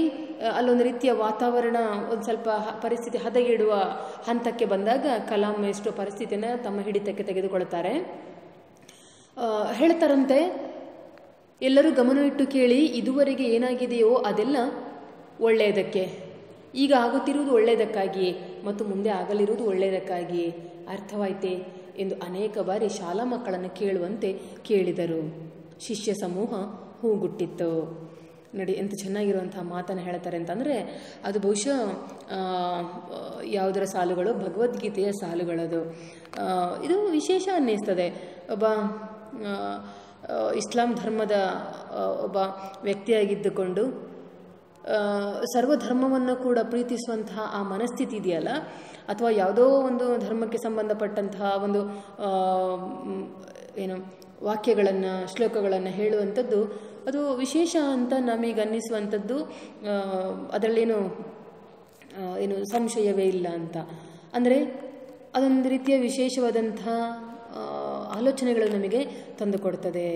ಅಲ್ಲೊಂದು ರೀತಿಯ ವಾತಾವರಣ ಒಂದು ಸ್ವಲ್ಪ ಪರಿಸ್ಥಿತಿ ಹದಗೆಡುವ ಹಂತಕ್ಕೆ ಬಂದಾಗ ಕಲಾಂ ಎಷ್ಟೋ ಪರಿಸ್ಥಿತಿಯನ್ನು ತಮ್ಮ ಹಿಡಿತಕ್ಕೆ ತೆಗೆದುಕೊಳ್ತಾರೆ. ಹೇಳ್ತಾರಂತೆ, ಎಲ್ಲರೂ ಗಮನವಿಟ್ಟು ಕೇಳಿ, ಇದುವರೆಗೆ ಏನಾಗಿದೆಯೋ ಅದೆಲ್ಲ ಒಳ್ಳೆಯದಕ್ಕೆ, ಈಗ ಆಗುತ್ತಿರುವುದು ಒಳ್ಳೆಯದಕ್ಕಾಗಿಯೇ ಮತ್ತು ಮುಂದೆ ಆಗಲಿರುವುದು ಒಳ್ಳೆಯದಕ್ಕಾಗಿಯೇ, ಅರ್ಥವಾಯಿತೆ ಎಂದು ಅನೇಕ ಬಾರಿ ಶಾಲಾ ಮಕ್ಕಳನ್ನು ಕೇಳುವಂತೆ ಕೇಳಿದರು. ಶಿಷ್ಯ ಸಮೂಹ ಹೂಗುಟ್ಟಿತ್ತು. ನೋಡಿ ಎಂತ ಚೆನ್ನಾಗಿರುವಂತಹ ಮಾತನ್ನು ಹೇಳ್ತಾರೆ ಅಂತಂದರೆ, ಅದು ಬಹುಶಃ ಯಾವುದರ ಸಾಲುಗಳು, ಭಗವದ್ಗೀತೆಯ ಸಾಲುಗಳದು. ಇದು ವಿಶೇಷ ಅನ್ನಿಸ್ತದೆ. ಒಬ್ಬ ಇಸ್ಲಾಂ ಧರ್ಮದ ಒಬ್ಬ ವ್ಯಕ್ತಿಯಾಗಿದ್ದುಕೊಂಡು ಸರ್ವಧರ್ಮವನ್ನು ಕೂಡ ಪ್ರೀತಿಸುವಂತಹ ಆ ಮನಸ್ಥಿತಿ ಇದೆಯಲ್ಲ, ಅಥವಾ ಯಾವುದೋ ಒಂದು ಧರ್ಮಕ್ಕೆ ಸಂಬಂಧಪಟ್ಟಂತಹ ಒಂದು ವಾಕ್ಯಗಳನ್ನು ಶ್ಲೋಕಗಳನ್ನು ಹೇಳುವಂಥದ್ದು ಅದು ವಿಶೇಷ ಅಂತ ನಮಗನ್ನಿಸುವಂಥದ್ದು. ಅದರಲ್ಲೇನು ಸಂಶಯವೇ ಇಲ್ಲ ಅಂತ. ಅಂದರೆ ಅದೊಂದು ರೀತಿಯ ವಿಶೇಷವಾದಂಥ ಆಲೋಚನೆಗಳು ನಮಗೆ ತಂದುಕೊಡ್ತದೆ,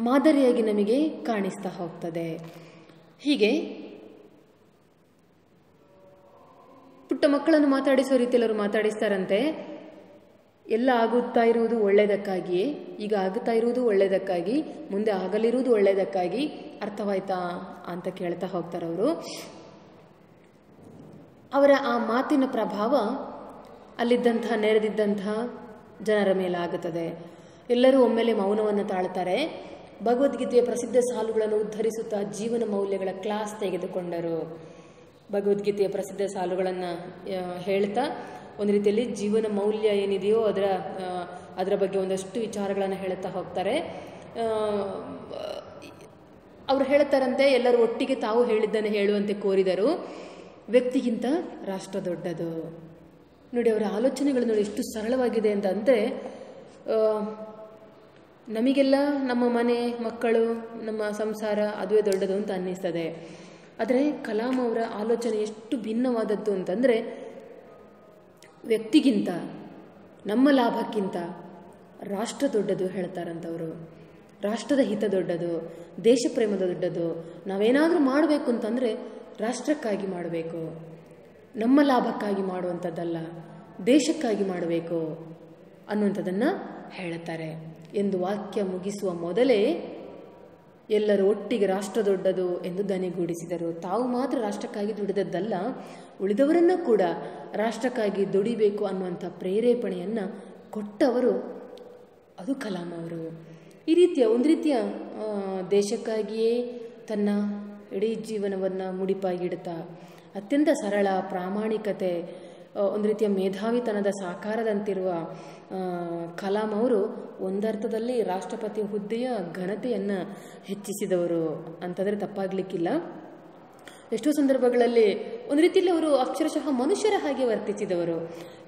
ಮಾದರಿಯಾಗಿ ನಮಗೆ ಕಾಣಿಸ್ತಾ ಹೋಗ್ತದೆ. ಹೀಗೆ ಪುಟ್ಟ ಮಕ್ಕಳನ್ನು ಮಾತಾಡಿಸೋ ರೀತಿಯಲ್ಲಿ ಅವರು ಮಾತಾಡಿಸ್ತಾರಂತೆ. ಎಲ್ಲ ಆಗುತ್ತಾ ಇರುವುದು ಒಳ್ಳೆಯದಕ್ಕಾಗಿಯೇ, ಈಗ ಆಗುತ್ತಾ ಇರುವುದು ಒಳ್ಳೆಯದಕ್ಕಾಗಿ, ಮುಂದೆ ಆಗಲಿರುವುದು ಒಳ್ಳೆಯದಕ್ಕಾಗಿ, ಅರ್ಥವಾಯ್ತಾ ಅಂತ ಕೇಳ್ತಾ ಹೋಗ್ತಾರವರು. ಅವರ ಆ ಮಾತಿನ ಪ್ರಭಾವ ಅಲ್ಲಿದ್ದಂತಹ ನೆರೆದಿದ್ದಂತಹ ಜನರ ಮೇಲೆ ಆಗುತ್ತದೆ. ಎಲ್ಲರೂ ಒಮ್ಮೆಲೆ ಮೌನವನ್ನು ತಾಳ್ತಾರೆ. ಭಗವದ್ಗೀತೆಯ ಪ್ರಸಿದ್ಧ ಸಾಲುಗಳನ್ನು ಉದ್ಧರಿಸುತ್ತಾ ಜೀವನ ಮೌಲ್ಯಗಳ ಕ್ಲಾಸ್ ತೆಗೆದುಕೊಂಡರು. ಭಗವದ್ಗೀತೆಯ ಪ್ರಸಿದ್ಧ ಸಾಲುಗಳನ್ನು ಹೇಳ್ತಾ ಒಂದು ರೀತಿಯಲ್ಲಿ ಜೀವನ ಮೌಲ್ಯ ಏನಿದೆಯೋ ಅದರ ಬಗ್ಗೆ ಒಂದಷ್ಟು ವಿಚಾರಗಳನ್ನು ಹೇಳ್ತಾ ಹೋಗ್ತಾರೆ. ಅವರು ಹೇಳ್ತಾರಂತೆ, ಎಲ್ಲರೂ ಒಟ್ಟಿಗೆ ತಾವು ಹೇಳಿದ್ದನ್ನು ಹೇಳುವಂತೆ ಕೋರಿದರು, ವ್ಯಕ್ತಿಗಿಂತ ರಾಷ್ಟ್ರ ದೊಡ್ಡದು. ನೋಡಿ, ಅವರ ಆಲೋಚನೆಗಳು ನೋಡಿ ಎಷ್ಟು ಸರಳವಾಗಿದೆ ಅಂತಂದರೆ, ನಮಗೆಲ್ಲ ನಮ್ಮ ಮನೆ, ಮಕ್ಕಳು, ನಮ್ಮ ಸಂಸಾರ ಅದುವೇ ದೊಡ್ಡದು ಅಂತ ಅನ್ನಿಸ್ತದೆ. ಆದರೆ ಕಲಾಂ ಅವರ ಆಲೋಚನೆ ಎಷ್ಟು ಭಿನ್ನವಾದದ್ದು ಅಂತಂದರೆ, ವ್ಯಕ್ತಿಗಿಂತ, ನಮ್ಮ ಲಾಭಕ್ಕಿಂತ ರಾಷ್ಟ್ರ ದೊಡ್ಡದು ಹೇಳ್ತಾರಂತವರು. ರಾಷ್ಟ್ರದ ಹಿತ ದೊಡ್ಡದು, ದೇಶ ಪ್ರೇಮದ ದೊಡ್ಡದು. ನಾವೇನಾದರೂ ಮಾಡಬೇಕು ಅಂತಂದರೆ ರಾಷ್ಟ್ರಕ್ಕಾಗಿ ಮಾಡಬೇಕು, ನಮ್ಮ ಲಾಭಕ್ಕಾಗಿ ಮಾಡುವಂಥದ್ದಲ್ಲ, ದೇಶಕ್ಕಾಗಿ ಮಾಡಬೇಕು ಅನ್ನುವಂಥದ್ದನ್ನು ಹೇಳುತ್ತಾರೆ ಎಂದು ವಾಕ್ಯ ಮುಗಿಸುವ ಮೊದಲೇ ಎಲ್ಲರೂ ಒಟ್ಟಿಗೆ ರಾಷ್ಟ್ರ ದೊಡ್ಡದು ಎಂದು ದನಿಗೂಡಿಸಿದರು. ತಾವು ಮಾತ್ರ ರಾಷ್ಟ್ರಕ್ಕಾಗಿ ದುಡಿದದ್ದಲ್ಲ, ಉಳಿದವರನ್ನು ಕೂಡ ರಾಷ್ಟ್ರಕ್ಕಾಗಿ ದುಡಿಬೇಕು ಅನ್ನುವಂಥ ಪ್ರೇರೇಪಣೆಯನ್ನು ಕೊಟ್ಟವರು ಅದು ಕಲಾಂ ಅವರು. ಈ ರೀತಿಯ ಒಂದು ರೀತಿಯ ದೇಶಕ್ಕಾಗಿಯೇ ತನ್ನ ಇಡೀ ಜೀವನವನ್ನು ಮುಡಿಪಾಗಿಡ್ತಾ ಅತ್ಯಂತ ಸರಳ ಪ್ರಾಮಾಣಿಕತೆ, ಒಂದು ರೀತಿಯ ಮೇಧಾವಿತನದ ಸಾಕಾರದಂತಿರುವ ಕಲಾಂ ಅವರು ಒಂದರ್ಥದಲ್ಲಿ ರಾಷ್ಟ್ರಪತಿ ಹುದ್ದೆಯ ಘನತೆಯನ್ನು ಹೆಚ್ಚಿಸಿದವರು ಅಂತಂದರೆ ತಪ್ಪಾಗಲಿಕ್ಕಿಲ್ಲ. ಎಷ್ಟೋ ಸಂದರ್ಭಗಳಲ್ಲಿ ಒಂದು ರೀತಿಯಲ್ಲಿ ಅವರು ಅಕ್ಷರಶಃ ಮನುಷ್ಯರ ಹಾಗೆ ವರ್ತಿಸಿದವರು.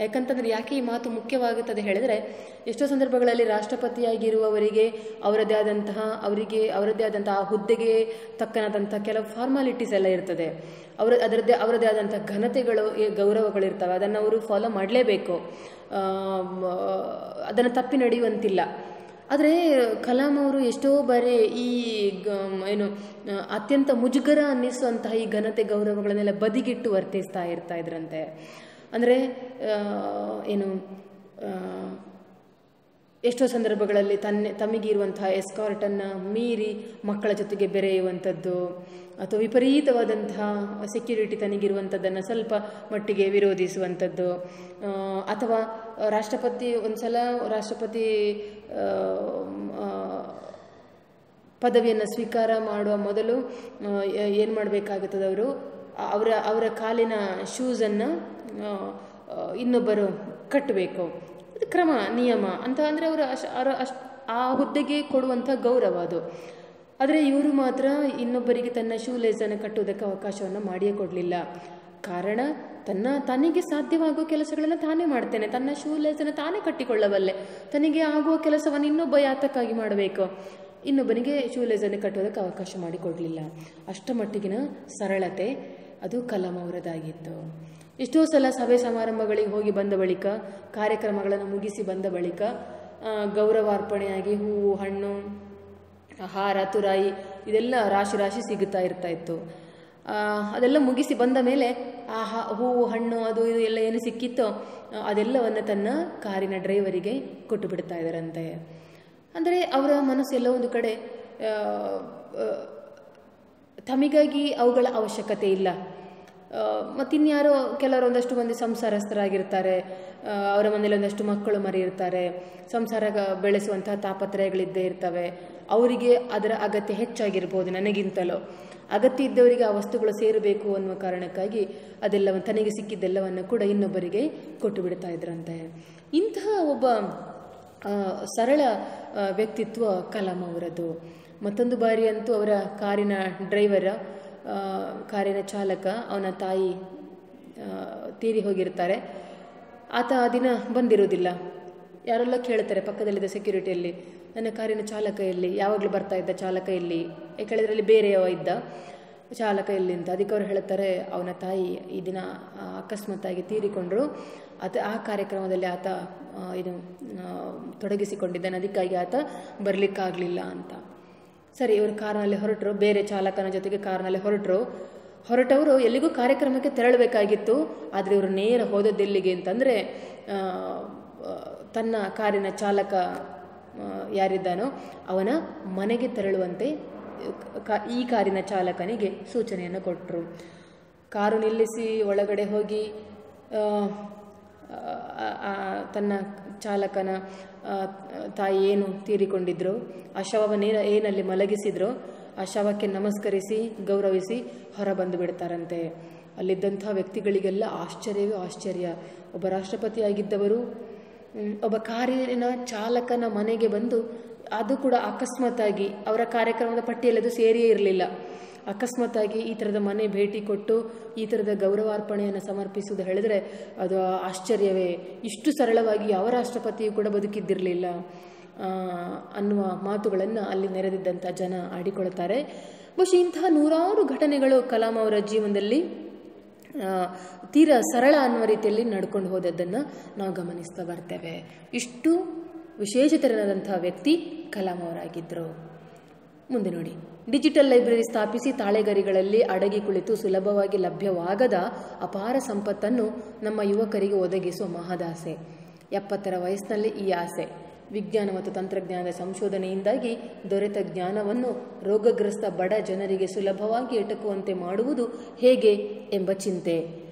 ಯಾಕಂತಂದರೆ ಯಾಕೆ ಈ ಮಾತು ಮುಖ್ಯವಾಗುತ್ತದೆ ಹೇಳಿದರೆ, ಎಷ್ಟೋ ಸಂದರ್ಭಗಳಲ್ಲಿ ರಾಷ್ಟ್ರಪತಿಯಾಗಿರುವವರಿಗೆ ಅವರದ್ದೇ ಆದಂತಹ ಆ ಹುದ್ದೆಗೆ ತಕ್ಕನಾದಂಥ ಕೆಲವು ಫಾರ್ಮಾಲಿಟೀಸ್ ಎಲ್ಲ ಇರ್ತದೆ. ಅವರದ್ದೇ ಆದಂಥ ಘನತೆಗಳು, ಗೌರವಗಳಿರ್ತವೆ. ಅದನ್ನು ಅವರು ಫಾಲೋ ಮಾಡಲೇಬೇಕು, ಅದನ್ನು ತಪ್ಪಿ ನಡೆಯುವಂತಿಲ್ಲ. ಆದರೆ ಕಲಾಂ ಅವರು ಎಷ್ಟೋ ಬಾರಿ ಈ ಅತ್ಯಂತ ಮುಜುಗರ ಅನ್ನಿಸುವಂತಹ ಈ ಘನತೆ ಗೌರವಗಳನ್ನೆಲ್ಲ ಬದಿಗಿಟ್ಟು ವರ್ತಿಸ್ತಾ ಇದ್ರಂತೆ. ಅಂದರೆ ಎಷ್ಟೋ ಸಂದರ್ಭಗಳಲ್ಲಿ ತಮಗಿರುವಂತಹ ಎಸ್ಕಾರ್ಟನ್ನು ಮೀರಿ ಮಕ್ಕಳ ಜೊತೆಗೆ ಬೆರೆಯುವಂಥದ್ದು, ಅಥವಾ ವಿಪರೀತವಾದಂತಹ ಸೆಕ್ಯೂರಿಟಿ ತನಗಿರುವಂಥದ್ದನ್ನು ಸ್ವಲ್ಪ ಮಟ್ಟಿಗೆ ವಿರೋಧಿಸುವಂಥದ್ದು, ಅಥವಾ ರಾಷ್ಟ್ರಪತಿ ಪದವಿಯನ್ನು ಸ್ವೀಕಾರ ಮಾಡುವ ಮೊದಲು ಏನು ಮಾಡಬೇಕಾಗುತ್ತದೆ, ಅವರ ಕಾಲಿನ ಶೂಸನ್ನು ಇನ್ನೊಬ್ಬರು ಕಟ್ಟಬೇಕು. ಅದು ಕ್ರಮ, ನಿಯಮ ಅಂತ. ಅಂದರೆ ಆ ಹುದ್ದೆಗೆ ಕೊಡುವಂಥ ಗೌರವ ಅದು. ಆದರೆ ಇವರು ಮಾತ್ರ ಇನ್ನೊಬ್ಬರಿಗೆ ತನ್ನ ಶೂ ಲೇಸನ್ನು ಕಟ್ಟುವುದಕ್ಕೆ ಅವಕಾಶವನ್ನು ಮಾಡಿಯೇ ಕೊಡಲಿಲ್ಲ. ಕಾರಣ, ತನಗೆ ಸಾಧ್ಯವಾಗುವ ಕೆಲಸಗಳನ್ನು ತಾನೇ ಮಾಡ್ತೇನೆ, ತನ್ನ ಶೂ ಲೇಸನ್ನು ತಾನೇ ಕಟ್ಟಿಕೊಳ್ಳಬಲ್ಲೆ, ತನಗೆ ಆಗುವ ಕೆಲಸವನ್ನು ಇನ್ನೊಬ್ಬ ಯಾತಕ್ಕಾಗಿ ಮಾಡಬೇಕು, ಇನ್ನೊಬ್ಬನಿಗೆ ಶೂ ಲೇಸನ್ನು ಕಟ್ಟುವುದಕ್ಕೆ ಅವಕಾಶ ಮಾಡಿಕೊಡಲಿಲ್ಲ. ಅಷ್ಟ ಮಟ್ಟಿಗಿನ ಸರಳತೆ ಅದು ಕಲಾಂ ಅವರದಾಗಿತ್ತು. ಎಷ್ಟೋ ಸಲ ಸಭೆ ಸಮಾರಂಭಗಳಿಗೆ ಹೋಗಿ ಬಂದ ಬಳಿಕ, ಕಾರ್ಯಕ್ರಮಗಳನ್ನು ಮುಗಿಸಿ ಬಂದ ಬಳಿಕ ಗೌರವಾರ್ಪಣೆಯಾಗಿ ಹೂವು, ಹಣ್ಣು, ಹಾರ, ತುರಾಯಿ ಇದೆಲ್ಲ ರಾಶಿ ರಾಶಿ ಸಿಗುತ್ತಾ ಇತ್ತು. ಅದೆಲ್ಲ ಮುಗಿಸಿ ಬಂದ ಮೇಲೆ ಆ ಹೂವು, ಹಣ್ಣು, ಅದು ಇದು ಎಲ್ಲ ಏನು ಸಿಕ್ಕಿತ್ತೋ ಅದೆಲ್ಲವನ್ನು ತನ್ನ ಕಾರಿನ ಡ್ರೈವರಿಗೆ ಕೊಟ್ಟು ಬಿಡ್ತಾ ಇದ್ದಾರಂತೆ. ಅಂದರೆ ಅವರ ಮನಸ್ಸು ಎಲ್ಲ ಒಂದು ಕಡೆ ತಮಗಾಗಿ ಅವುಗಳ ಅವಶ್ಯಕತೆ ಇಲ್ಲ. ಮತ್ತಿನ್ಯಾರೋ ಕೆಲವರು ಒಂದಷ್ಟು ಮಂದಿ ಸಂಸಾರಸ್ಥರಾಗಿರ್ತಾರೆ, ಅವರ ಮನೇಲಿ ಒಂದಷ್ಟು ಮಕ್ಕಳು ಮರಿ ಇರ್ತಾರೆ, ಸಂಸಾರ ಬೆಳೆಸುವಂತಹ ತಾಪತ್ರಯಗಳಿದ್ದೇ ಇರ್ತವೆ. ಅವರಿಗೆ ಅದರ ಅಗತ್ಯ ಹೆಚ್ಚಾಗಿರ್ಬೋದು ನನಗಿಂತಲೂ. ಅಗತ್ಯ ಇದ್ದವರಿಗೆ ಆ ವಸ್ತುಗಳು ಸೇರಬೇಕು ಅನ್ನುವ ಕಾರಣಕ್ಕಾಗಿ ಅದೆಲ್ಲವನ್ನು, ತನಗೆ ಸಿಕ್ಕಿದ್ದೆಲ್ಲವನ್ನು ಕೂಡ ಇನ್ನೊಬ್ಬರಿಗೆ ಕೊಟ್ಟು ಬಿಡ್ತಾ ಇದ್ರಂತೆ. ಇಂತಹ ಒಬ್ಬ ಸರಳ ವ್ಯಕ್ತಿತ್ವ ಕಲಾಂ ಅವರದ್ದು. ಮತ್ತೊಂದು ಬಾರಿ ಅಂತೂ ಅವರ ಕಾರಿನ ಡ್ರೈವರ, ಕಾರಿನ ಚಾಲಕ, ಅವನ ತಾಯಿ ತೀರಿ ಹೋಗಿರ್ತಾರೆ. ಆತ ಆ ದಿನ ಬಂದಿರೋದಿಲ್ಲ. ಯಾರೆಲ್ಲ ಕೇಳ್ತಾರೆ ಪಕ್ಕದಲ್ಲಿದ್ದ ಸೆಕ್ಯೂರಿಟಿಯಲ್ಲಿ, ನನ್ನ ಕಾರಿನ ಚಾಲಕ ಎಲ್ಲಿ, ಯಾವಾಗಲೂ ಬರ್ತಾ ಇದ್ದ ಚಾಲಕ ಎಲ್ಲಿ ಕೇಳಿದ್ರೆ ಅಲ್ಲಿ ಬೇರೆಯವ ಇದ್ದ, ಚಾಲಕ ಎಲ್ಲಿ ಅಂತ. ಅದಕ್ಕೆ ಅವ್ರು ಹೇಳ್ತಾರೆ, ಅವನ ತಾಯಿ ಈ ದಿನ ಅಕಸ್ಮಾತ್ತಾಗಿ ತೀರಿಕೊಂಡ್ರು, ಆ ಕಾರ್ಯಕ್ರಮದಲ್ಲಿ ಆತ ತೊಡಗಿಸಿಕೊಂಡಿದ್ದಾನೆ, ಅದಕ್ಕಾಗಿ ಆತ ಬರಲಿಕ್ಕಾಗಲಿಲ್ಲ ಅಂತ. ಸರಿ, ಇವರು ಕಾರ್ನಲ್ಲಿ ಹೊರಟರು, ಬೇರೆ ಚಾಲಕನ ಜೊತೆಗೆ ಕಾರ್ನಲ್ಲಿ ಹೊರಟವರು ಎಲ್ಲಿಗೂ ಕಾರ್ಯಕ್ರಮಕ್ಕೆ ತೆರಳಬೇಕಾಗಿತ್ತು. ಆದರೆ ಇವರು ನೇರ ಹೋದದ್ದೆಲ್ಲಿಗೆ ಅಂತಂದರೆ, ತನ್ನ ಕಾರಿನ ಚಾಲಕ ಯಾರಿದ್ದಾನೋ ಅವನ ಮನೆಗೆ ತೆರಳುವಂತೆ ಈ ಕಾರಿನ ಚಾಲಕನಿಗೆ ಸೂಚನೆಯನ್ನು ಕೊಟ್ಟರು. ಕಾರು ನಿಲ್ಲಿಸಿ ಒಳಗಡೆ ಹೋಗಿ ತನ್ನ ಚಾಲಕನ ತಾಯಿ ಏನು ತೀರಿಕೊಂಡಿದ್ರು ಆ ಶವವನ್ನು ಏನಲ್ಲಿ ಮಲಗಿಸಿದ್ರು ಆ ಶವಕ್ಕೆ ನಮಸ್ಕರಿಸಿ ಗೌರವಿಸಿ ಹೊರ ಬಂದು ಬಿಡ್ತಾರಂತೆ. ಅಲ್ಲಿದ್ದಂಥ ವ್ಯಕ್ತಿಗಳಿಗೆಲ್ಲ ಆಶ್ಚರ್ಯವೇ ಆಶ್ಚರ್ಯ. ಒಬ್ಬ ರಾಷ್ಟ್ರಪತಿಯಾಗಿದ್ದವರು ಒಬ್ಬ ಕಾರಿನ ಚಾಲಕನ ಮನೆಗೆ ಬಂದು, ಅದು ಕೂಡ ಅಕಸ್ಮಾತ್ತಾಗಿ, ಅವರ ಕಾರ್ಯಕ್ರಮದ ಪಟ್ಟಿಯಲ್ಲಿ ಅದು ಸೇರಿಯೇ ಇರಲಿಲ್ಲ, ಅಕಸ್ಮಾತ್ತಾಗಿ ಈ ಥರದ ಮನೆ ಭೇಟಿ ಕೊಟ್ಟು ಈ ಥರದ ಗೌರವಾರ್ಪಣೆಯನ್ನು ಸಮರ್ಪಿಸುವುದು ಹೇಳಿದ್ರೆ ಅದು ಆಶ್ಚರ್ಯವೇ. ಇಷ್ಟು ಸರಳವಾಗಿ ಯಾವ ರಾಷ್ಟ್ರಪತಿಯು ಕೂಡ ಬದುಕಿದ್ದಿರಲಿಲ್ಲ ಅನ್ನುವ ಮಾತುಗಳನ್ನು ಅಲ್ಲಿ ನೆರೆದಿದ್ದಂಥ ಜನ ಆಡಿಕೊಳ್ತಾರೆ. ಬಹುಶಃ ಇಂತಹ ನೂರಾರು ಘಟನೆಗಳು ಕಲಾಂ ಅವರ ಜೀವನದಲ್ಲಿ ತೀರಾ ಸರಳ ಅನ್ನುವ ರೀತಿಯಲ್ಲಿ ನಡ್ಕೊಂಡು ಹೋದದ್ದನ್ನು ನಾವು ಗಮನಿಸ್ತಾ ಬರ್ತೇವೆ. ಇಷ್ಟು ವಿಶೇಷತೆಯಾದಂತಹ ವ್ಯಕ್ತಿ ಕಲಾಂ ಅವರಾಗಿದ್ದರು. ಮುಂದೆ ನೋಡಿ, ಡಿಜಿಟಲ್ ಲೈಬ್ರರಿ ಸ್ಥಾಪಿಸಿ ತಾಳೆಗರಿಗಳಲ್ಲಿ ಅಡಗಿ ಕುಳಿತು ಸುಲಭವಾಗಿ ಲಭ್ಯವಾಗದ ಅಪಾರ ಸಂಪತ್ತನ್ನು ನಮ್ಮ ಯುವಕರಿಗೆ ಒದಗಿಸುವ ಮಹದಾಸೆ. 70ರ ವಯಸ್ಸಿನಲ್ಲಿ ಈ ಆಸೆ. ವಿಜ್ಞಾನ ಮತ್ತು ತಂತ್ರಜ್ಞಾನದ ಸಂಶೋಧನೆಯಿಂದಾಗಿ ದೊರೆತ ಜ್ಞಾನವನ್ನು ರೋಗಗ್ರಸ್ತ ಬಡ ಜನರಿಗೆ ಸುಲಭವಾಗಿ ಎಟಕುವಂತೆ ಮಾಡುವುದು ಹೇಗೆ ಎಂಬ ಚಿಂತೆ.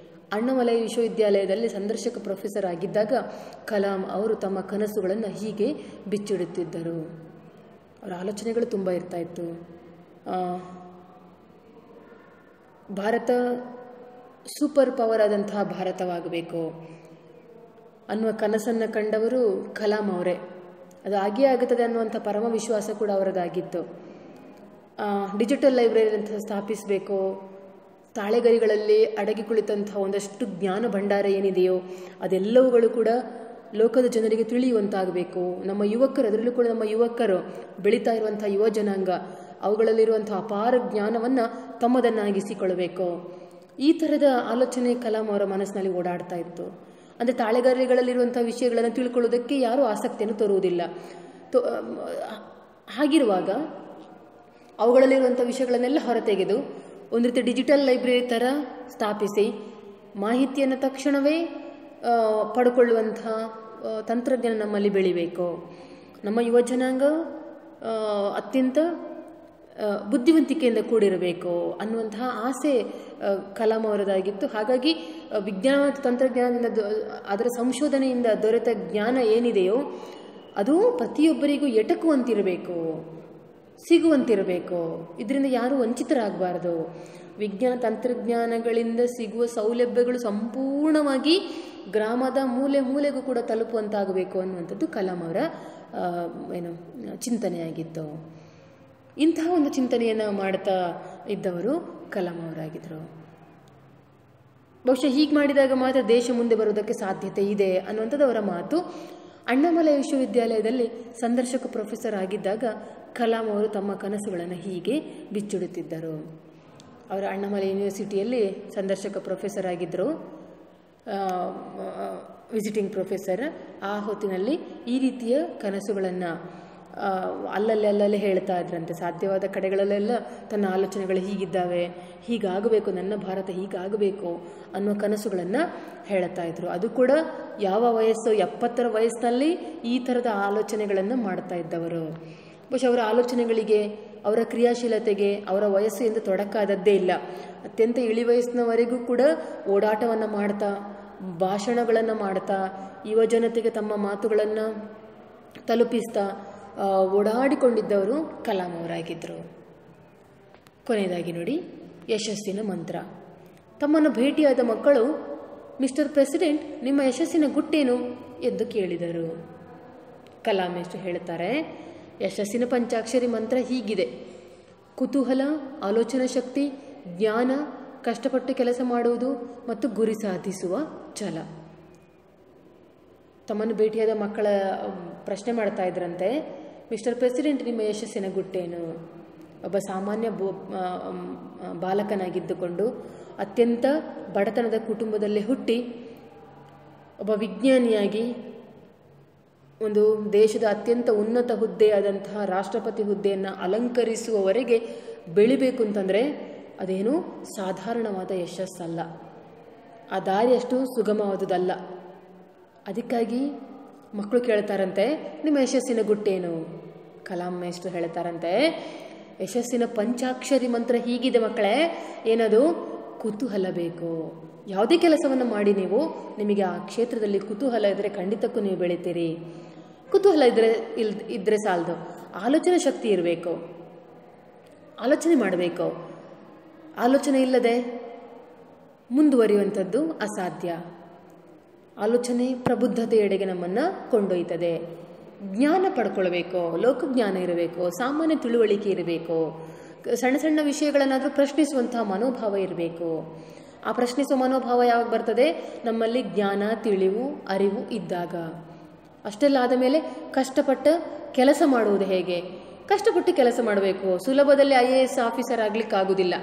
ಅಣ್ಣಾಮಲೈ ವಿಶ್ವವಿದ್ಯಾಲಯದಲ್ಲಿ ಸಂದರ್ಶಕ ಪ್ರೊಫೆಸರ್ ಆಗಿದ್ದಾಗ ಕಲಾಂ ಅವರು ತಮ್ಮ ಕನಸುಗಳನ್ನು ಹೀಗೆ ಬಿಚ್ಚಿಡುತ್ತಿದ್ದರು. ಅವರ ಆಲೋಚನೆಗಳು ತುಂಬ ಇರ್ತಾ ಇತ್ತು. ಭಾರತ ಸೂಪರ್ ಪವರ್ ಆದಂತಹ ಭಾರತವಾಗಬೇಕು ಅನ್ನುವ ಕನಸನ್ನು ಕಂಡವರು ಕಲಾಂ ಅವರೇ. ಅದು ಆಗೇ ಆಗುತ್ತದೆ ಅನ್ನುವಂಥ ಪರಮ ವಿಶ್ವಾಸ ಕೂಡ ಅವರದಾಗಿತ್ತು. ಡಿಜಿಟಲ್ ಲೈಬ್ರರಿ ಅಂತ ಸ್ಥಾಪಿಸಬೇಕು, ತಾಳೆಗರಿಗಳಲ್ಲಿ ಅಡಗಿ ಕುಳಿತಂಥ ಒಂದಷ್ಟು ಜ್ಞಾನ ಭಂಡಾರ ಏನಿದೆಯೋ ಅದೆಲ್ಲವುಗಳು ಕೂಡ ಲೋಕದ ಜನರಿಗೆ ತಿಳಿಯುವಂತಾಗಬೇಕು. ನಮ್ಮ ಯುವಕರು, ಅದರಲ್ಲೂ ಕೂಡ ನಮ್ಮ ಯುವಕರು, ಬೆಳೀತಾ ಇರುವಂಥ ಯುವ ಜನಾಂಗ, ಅವುಗಳಲ್ಲಿರುವಂಥ ಅಪಾರ ಜ್ಞಾನವನ್ನು ತಮ್ಮದನ್ನಾಗಿಸಿಕೊಳ್ಳಬೇಕು. ಈ ಥರದ ಆಲೋಚನೆ ಕಲಾಂ ಅವರ ಮನಸ್ಸಿನಲ್ಲಿ ಓಡಾಡ್ತಾ ಇತ್ತು. ಅಂದರೆ ತಾಳೆಗರಿಗಳಲ್ಲಿರುವಂಥ ವಿಷಯಗಳನ್ನು ತಿಳ್ಕೊಳ್ಳೋದಕ್ಕೆ ಯಾರೂ ಆಸಕ್ತಿಯನ್ನು ತರುವುದಿಲ್ಲ. ಹಾಗಿರುವಾಗ ಅವುಗಳಲ್ಲಿರುವಂಥ ವಿಷಯಗಳನ್ನೆಲ್ಲ ಹೊರತೆಗೆದು ಒಂದು ರೀತಿ ಡಿಜಿಟಲ್ ಲೈಬ್ರರಿ ಥರ ಸ್ಥಾಪಿಸಿ ಮಾಹಿತಿಯನ್ನು ತಕ್ಷಣವೇ ಪಡ್ಕೊಳ್ಳುವಂಥ ತಂತ್ರಜ್ಞಾನ ನಮ್ಮಲ್ಲಿ ಬೆಳಿಬೇಕು. ನಮ್ಮ ಯುವ ಜನಾಂಗ ಅತ್ಯಂತ ಬುದ್ಧಿವಂತಿಕೆಯಿಂದ ಕೂಡಿರಬೇಕು ಅನ್ನುವಂತಹ ಆಸೆ ಕಲಾಂ ಅವರದಾಗಿತ್ತು. ಹಾಗಾಗಿ ವಿಜ್ಞಾನ ಮತ್ತು ತಂತ್ರಜ್ಞಾನದಿಂದ ಅದರ ಸಂಶೋಧನೆಯಿಂದ ದೊರೆತ ಜ್ಞಾನ ಏನಿದೆಯೋ ಅದು ಪ್ರತಿಯೊಬ್ಬರಿಗೂ ಎಟಕುವಂತಿರಬೇಕು, ಸಿಗುವಂತಿರಬೇಕು. ಇದರಿಂದ ಯಾರೂ ವಂಚಿತರಾಗಬಾರ್ದು. ವಿಜ್ಞಾನ ತಂತ್ರಜ್ಞಾನಗಳಿಂದ ಸಿಗುವ ಸೌಲಭ್ಯಗಳು ಸಂಪೂರ್ಣವಾಗಿ ಗ್ರಾಮದ ಮೂಲೆ ಮೂಲೆಗೂ ಕೂಡ ತಲುಪುವಂತಾಗಬೇಕು ಅನ್ನುವಂಥದ್ದು ಕಲಾಂ ಅವರ ಚಿಂತನೆಯಾಗಿತ್ತು. ಇಂತಹ ಒಂದು ಚಿಂತನೆಯನ್ನು ಮಾಡ್ತಾ ಇದ್ದವರು ಕಲಾಂ ಅವರಾಗಿದ್ದರು. ಬಹುಶಃ ಹೀಗೆ ಮಾಡಿದಾಗ ಮಾತ್ರ ದೇಶ ಮುಂದೆ ಬರುವುದಕ್ಕೆ ಸಾಧ್ಯತೆ ಇದೆ ಅನ್ನುವಂಥದ್ದು ಅವರ ಮಾತು. ಅಣ್ಣಾಮಲೈ ವಿಶ್ವವಿದ್ಯಾಲಯದಲ್ಲಿ ಸಂದರ್ಶಕ ಪ್ರೊಫೆಸರ್ ಆಗಿದ್ದಾಗ ಕಲಾಂ ಅವರು ತಮ್ಮ ಕನಸುಗಳನ್ನು ಹೀಗೆ ಬಿಚ್ಚಿಡುತ್ತಿದ್ದರು. ಅವರು ಅಣ್ಣಾಮಲೈ ಯೂನಿವರ್ಸಿಟಿಯಲ್ಲಿ ಸಂದರ್ಶಕ ಪ್ರೊಫೆಸರ್ ಆಗಿದ್ದರು, ವಿಸಿಟಿಂಗ್ ಪ್ರೊಫೆಸರ್. ಆ ಹೊತ್ತಿನಲ್ಲಿ ಈ ರೀತಿಯ ಕನಸುಗಳನ್ನು ಅಲ್ಲಲ್ಲೇ ಹೇಳ್ತಾ ಇದ್ರಂತೆ. ಸಾಧ್ಯವಾದ ಕಡೆಗಳಲ್ಲೆಲ್ಲ ತನ್ನ ಆಲೋಚನೆಗಳು ಹೀಗಿದ್ದಾವೆ, ಹೀಗಾಗಬೇಕು, ನನ್ನ ಭಾರತ ಹೀಗಾಗಬೇಕು ಅನ್ನೋ ಕನಸುಗಳನ್ನು ಹೇಳ್ತಾ ಇದ್ರು. ಅದು ಕೂಡ ಯಾವ ವಯಸ್ಸು, 70ರ ವಯಸ್ಸಿನಲ್ಲಿ ಈ ಥರದ ಆಲೋಚನೆಗಳನ್ನು ಮಾಡ್ತಾ ಇದ್ದವರು. ಬಹುಶಃ ಅವರ ಆಲೋಚನೆಗಳಿಗೆ, ಅವರ ಕ್ರಿಯಾಶೀಲತೆಗೆ ಅವರ ವಯಸ್ಸು ಎಂದು ತೊಡಕಾದದ್ದೇ ಇಲ್ಲ. ಅತ್ಯಂತ ಇಳಿ ವಯಸ್ಸಿನವರೆಗೂ ಕೂಡ ಓಡಾಟವನ್ನು ಮಾಡ್ತಾ, ಭಾಷಣಗಳನ್ನು ಮಾಡ್ತಾ, ಯುವ ಜನತೆಗೆ ತಮ್ಮ ಮಾತುಗಳನ್ನು ತಲುಪಿಸ್ತಾ ಓಡಾಡಿಕೊಂಡಿದ್ದವರು ಕಲಾಂ ಅವರಾಗಿದ್ದರು. ಕೊನೆಯದಾಗಿ ನೋಡಿ, ಯಶಸ್ಸಿನ ಮಂತ್ರ. ತಮ್ಮನ್ನು ಭೇಟಿಯಾದ ಮಕ್ಕಳು, ಮಿಸ್ಟರ್ ಪ್ರೆಸಿಡೆಂಟ್, ನಿಮ್ಮ ಯಶಸ್ಸಿನ ಗುಟ್ಟೇನು ಎಂದು ಕೇಳಿದರು. ಕಲಾಂ ಎಷ್ಟು ಹೇಳ್ತಾರೆ, ಯಶಸ್ಸಿನ ಪಂಚಾಕ್ಷರಿ ಮಂತ್ರ ಹೀಗಿದೆ: ಕುತೂಹಲ, ಆಲೋಚನಾ ಶಕ್ತಿ, ಜ್ಞಾನ, ಕಷ್ಟಪಟ್ಟು ಕೆಲಸ ಮಾಡುವುದು ಮತ್ತು ಗುರಿ ಸಾಧಿಸುವ ಛಲ. ತಮ್ಮನ್ನು ಭೇಟಿಯಾದ ಮಕ್ಕಳ ಪ್ರಶ್ನೆ ಮಾಡ್ತಾ ಇದ್ರಂತೆ, ಮಿಸ್ಟರ್ ಪ್ರೆಸಿಡೆಂಟ್, ನಿಮ್ಮ ಯಶಸ್ಸಿನ ಗುಟ್ಟೇನು? ಒಬ್ಬ ಸಾಮಾನ್ಯ ಬಾಲಕನಾಗಿದ್ದುಕೊಂಡು ಅತ್ಯಂತ ಬಡತನದ ಕುಟುಂಬದಲ್ಲಿ ಹುಟ್ಟಿ ಒಬ್ಬ ವಿಜ್ಞಾನಿಯಾಗಿ ಒಂದು ದೇಶದ ಅತ್ಯಂತ ಉನ್ನತ ಹುದ್ದೆಯಾದಂತಹ ರಾಷ್ಟ್ರಪತಿ ಹುದ್ದೆಯನ್ನು ಅಲಂಕರಿಸುವವರೆಗೆ ಬೆಳಿಬೇಕು ಅಂತಂದರೆ ಅದೇನು ಸಾಧಾರಣವಾದ ಯಶಸ್ಸಲ್ಲ, ಆ ದಾರಿ ಅಷ್ಟು ಸುಗಮವಾದುದಲ್ಲ. ಅದಕ್ಕಾಗಿ ಮಕ್ಕಳು ಕೇಳ್ತಾರಂತೆ, ನಿಮ್ಮ ಯಶಸ್ಸಿನ ಗುಟ್ಟೇನು? ಕಲಾಂ ಮೇಷ್ಟ್ರು ಹೇಳ್ತಾರಂತೆ, ಯಶಸ್ಸಿನ ಪಂಚಾಕ್ಷರಿ ಮಂತ್ರ ಹೀಗಿದೆ ಮಕ್ಕಳೇ, ಏನದು? ಕುತೂಹಲ ಬೇಕು. ಯಾವುದೇ ಕೆಲಸವನ್ನು ಮಾಡಿ ನೀವು, ನಿಮಗೆ ಆ ಕ್ಷೇತ್ರದಲ್ಲಿ ಕುತೂಹಲ ಇದ್ದರೆ ಖಂಡಿತಕ್ಕೂ ನೀವು ಬೆಳಿತೀರಿ. ಕುತೂಹಲ ಇದ್ದರೆ ಸಾಲದು, ಆಲೋಚನಾ ಶಕ್ತಿ ಇರಬೇಕು, ಆಲೋಚನೆ ಮಾಡಬೇಕು. ಆಲೋಚನೆ ಇಲ್ಲದೆ ಮುಂದುವರಿಯುವಂಥದ್ದು ಅಸಾಧ್ಯ. ಆಲೋಚನೆ ಪ್ರಬುದ್ಧತೆಯೆಡೆಗೆ ನಮ್ಮನ್ನು ಕೊಂಡೊಯ್ತದೆ. ಜ್ಞಾನ ಪಡ್ಕೊಳ್ಬೇಕು, ಲೋಕಜ್ಞಾನ ಇರಬೇಕು, ಸಾಮಾನ್ಯ ತಿಳುವಳಿಕೆ ಇರಬೇಕು, ಸಣ್ಣ ಸಣ್ಣ ವಿಷಯಗಳನ್ನಾದರೂ ಪ್ರಶ್ನಿಸುವಂತಹ ಮನೋಭಾವ ಇರಬೇಕು. ಆ ಪ್ರಶ್ನಿಸುವ ಮನೋಭಾವ ಯಾವಾಗ ಬರ್ತದೆ? ನಮ್ಮಲ್ಲಿ ಜ್ಞಾನ, ತಿಳಿವು, ಅರಿವು ಇದ್ದಾಗ. ಅಷ್ಟೆಲ್ಲ ಆದ ಮೇಲೆ ಕಷ್ಟಪಟ್ಟು ಕೆಲಸ ಮಾಡುವುದು ಹೇಗೆ? ಕಷ್ಟಪಟ್ಟು ಕೆಲಸ ಮಾಡಬೇಕು. ಸುಲಭದಲ್ಲಿ IAS ಆಫೀಸರ್ ಆಗಲಿಕ್ಕಾಗೋದಿಲ್ಲ,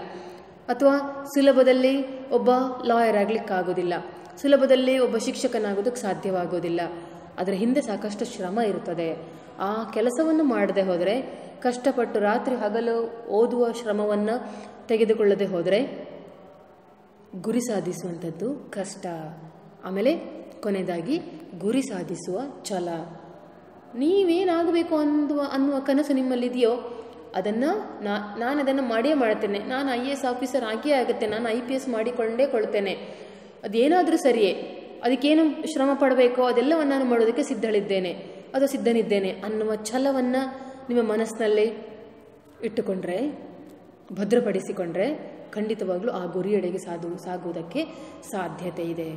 ಅಥವಾ ಸುಲಭದಲ್ಲಿ ಒಬ್ಬ ಲಾಯರ್ ಆಗಲಿಕ್ಕಾಗೋದಿಲ್ಲ, ಸುಲಭದಲ್ಲಿ ಒಬ್ಬ ಶಿಕ್ಷಕನಾಗೋದಕ್ಕೆ ಸಾಧ್ಯವಾಗೋದಿಲ್ಲ. ಅದರ ಹಿಂದೆ ಸಾಕಷ್ಟು ಶ್ರಮ ಇರುತ್ತದೆ. ಆ ಕೆಲಸವನ್ನು ಮಾಡದೆ ಹೋದರೆ, ಕಷ್ಟಪಟ್ಟು ರಾತ್ರಿ ಹಗಲು ಓದುವ ಶ್ರಮವನ್ನು ತೆಗೆದುಕೊಳ್ಳದೆ ಹೋದರೆ ಗುರಿ ಸಾಧಿಸುವಂಥದ್ದು ಕಷ್ಟ. ಆಮೇಲೆ ಕೊನೆಯದಾಗಿ ಗುರಿ ಸಾಧಿಸುವ ಛಲ. ನೀವೇನಾಗಬೇಕು ಅನ್ನುವ ಕನಸು ನಿಮ್ಮಲ್ಲಿದೆಯೋ ಅದನ್ನು ನಾನು ಅದನ್ನು ಮಾಡಿಯೇ ಮಾಡ್ತೇನೆ, ನಾನು IAS ಆಫೀಸರ್ ಆಗಿಯೇ ಆಗುತ್ತೆ, ನಾನು IPS ಮಾಡಿಕೊಂಡೇ ಕೊಳ್ತೇನೆ, ಅದೇನಾದರೂ ಸರಿಯೇ, ಅದಕ್ಕೇನು ಶ್ರಮ ಪಡಬೇಕೋ ಅದೆಲ್ಲವನ್ನು ನಾನು ಮಾಡೋದಕ್ಕೆ ಸಿದ್ಧನಿದ್ದೇನೆ ಅನ್ನುವ ಛಲವನ್ನು ನಿಮ್ಮ ಮನಸ್ಸಿನಲ್ಲಿ ಇಟ್ಟುಕೊಂಡ್ರೆ, ಭದ್ರಪಡಿಸಿಕೊಂಡ್ರೆ ಖಂಡಿತವಾಗ್ಲೂ ಆ ಗುರಿಯೆಡೆಗೆ ಸಾಗುವುದಕ್ಕೆ ಸಾಧ್ಯತೆ ಇದೆ.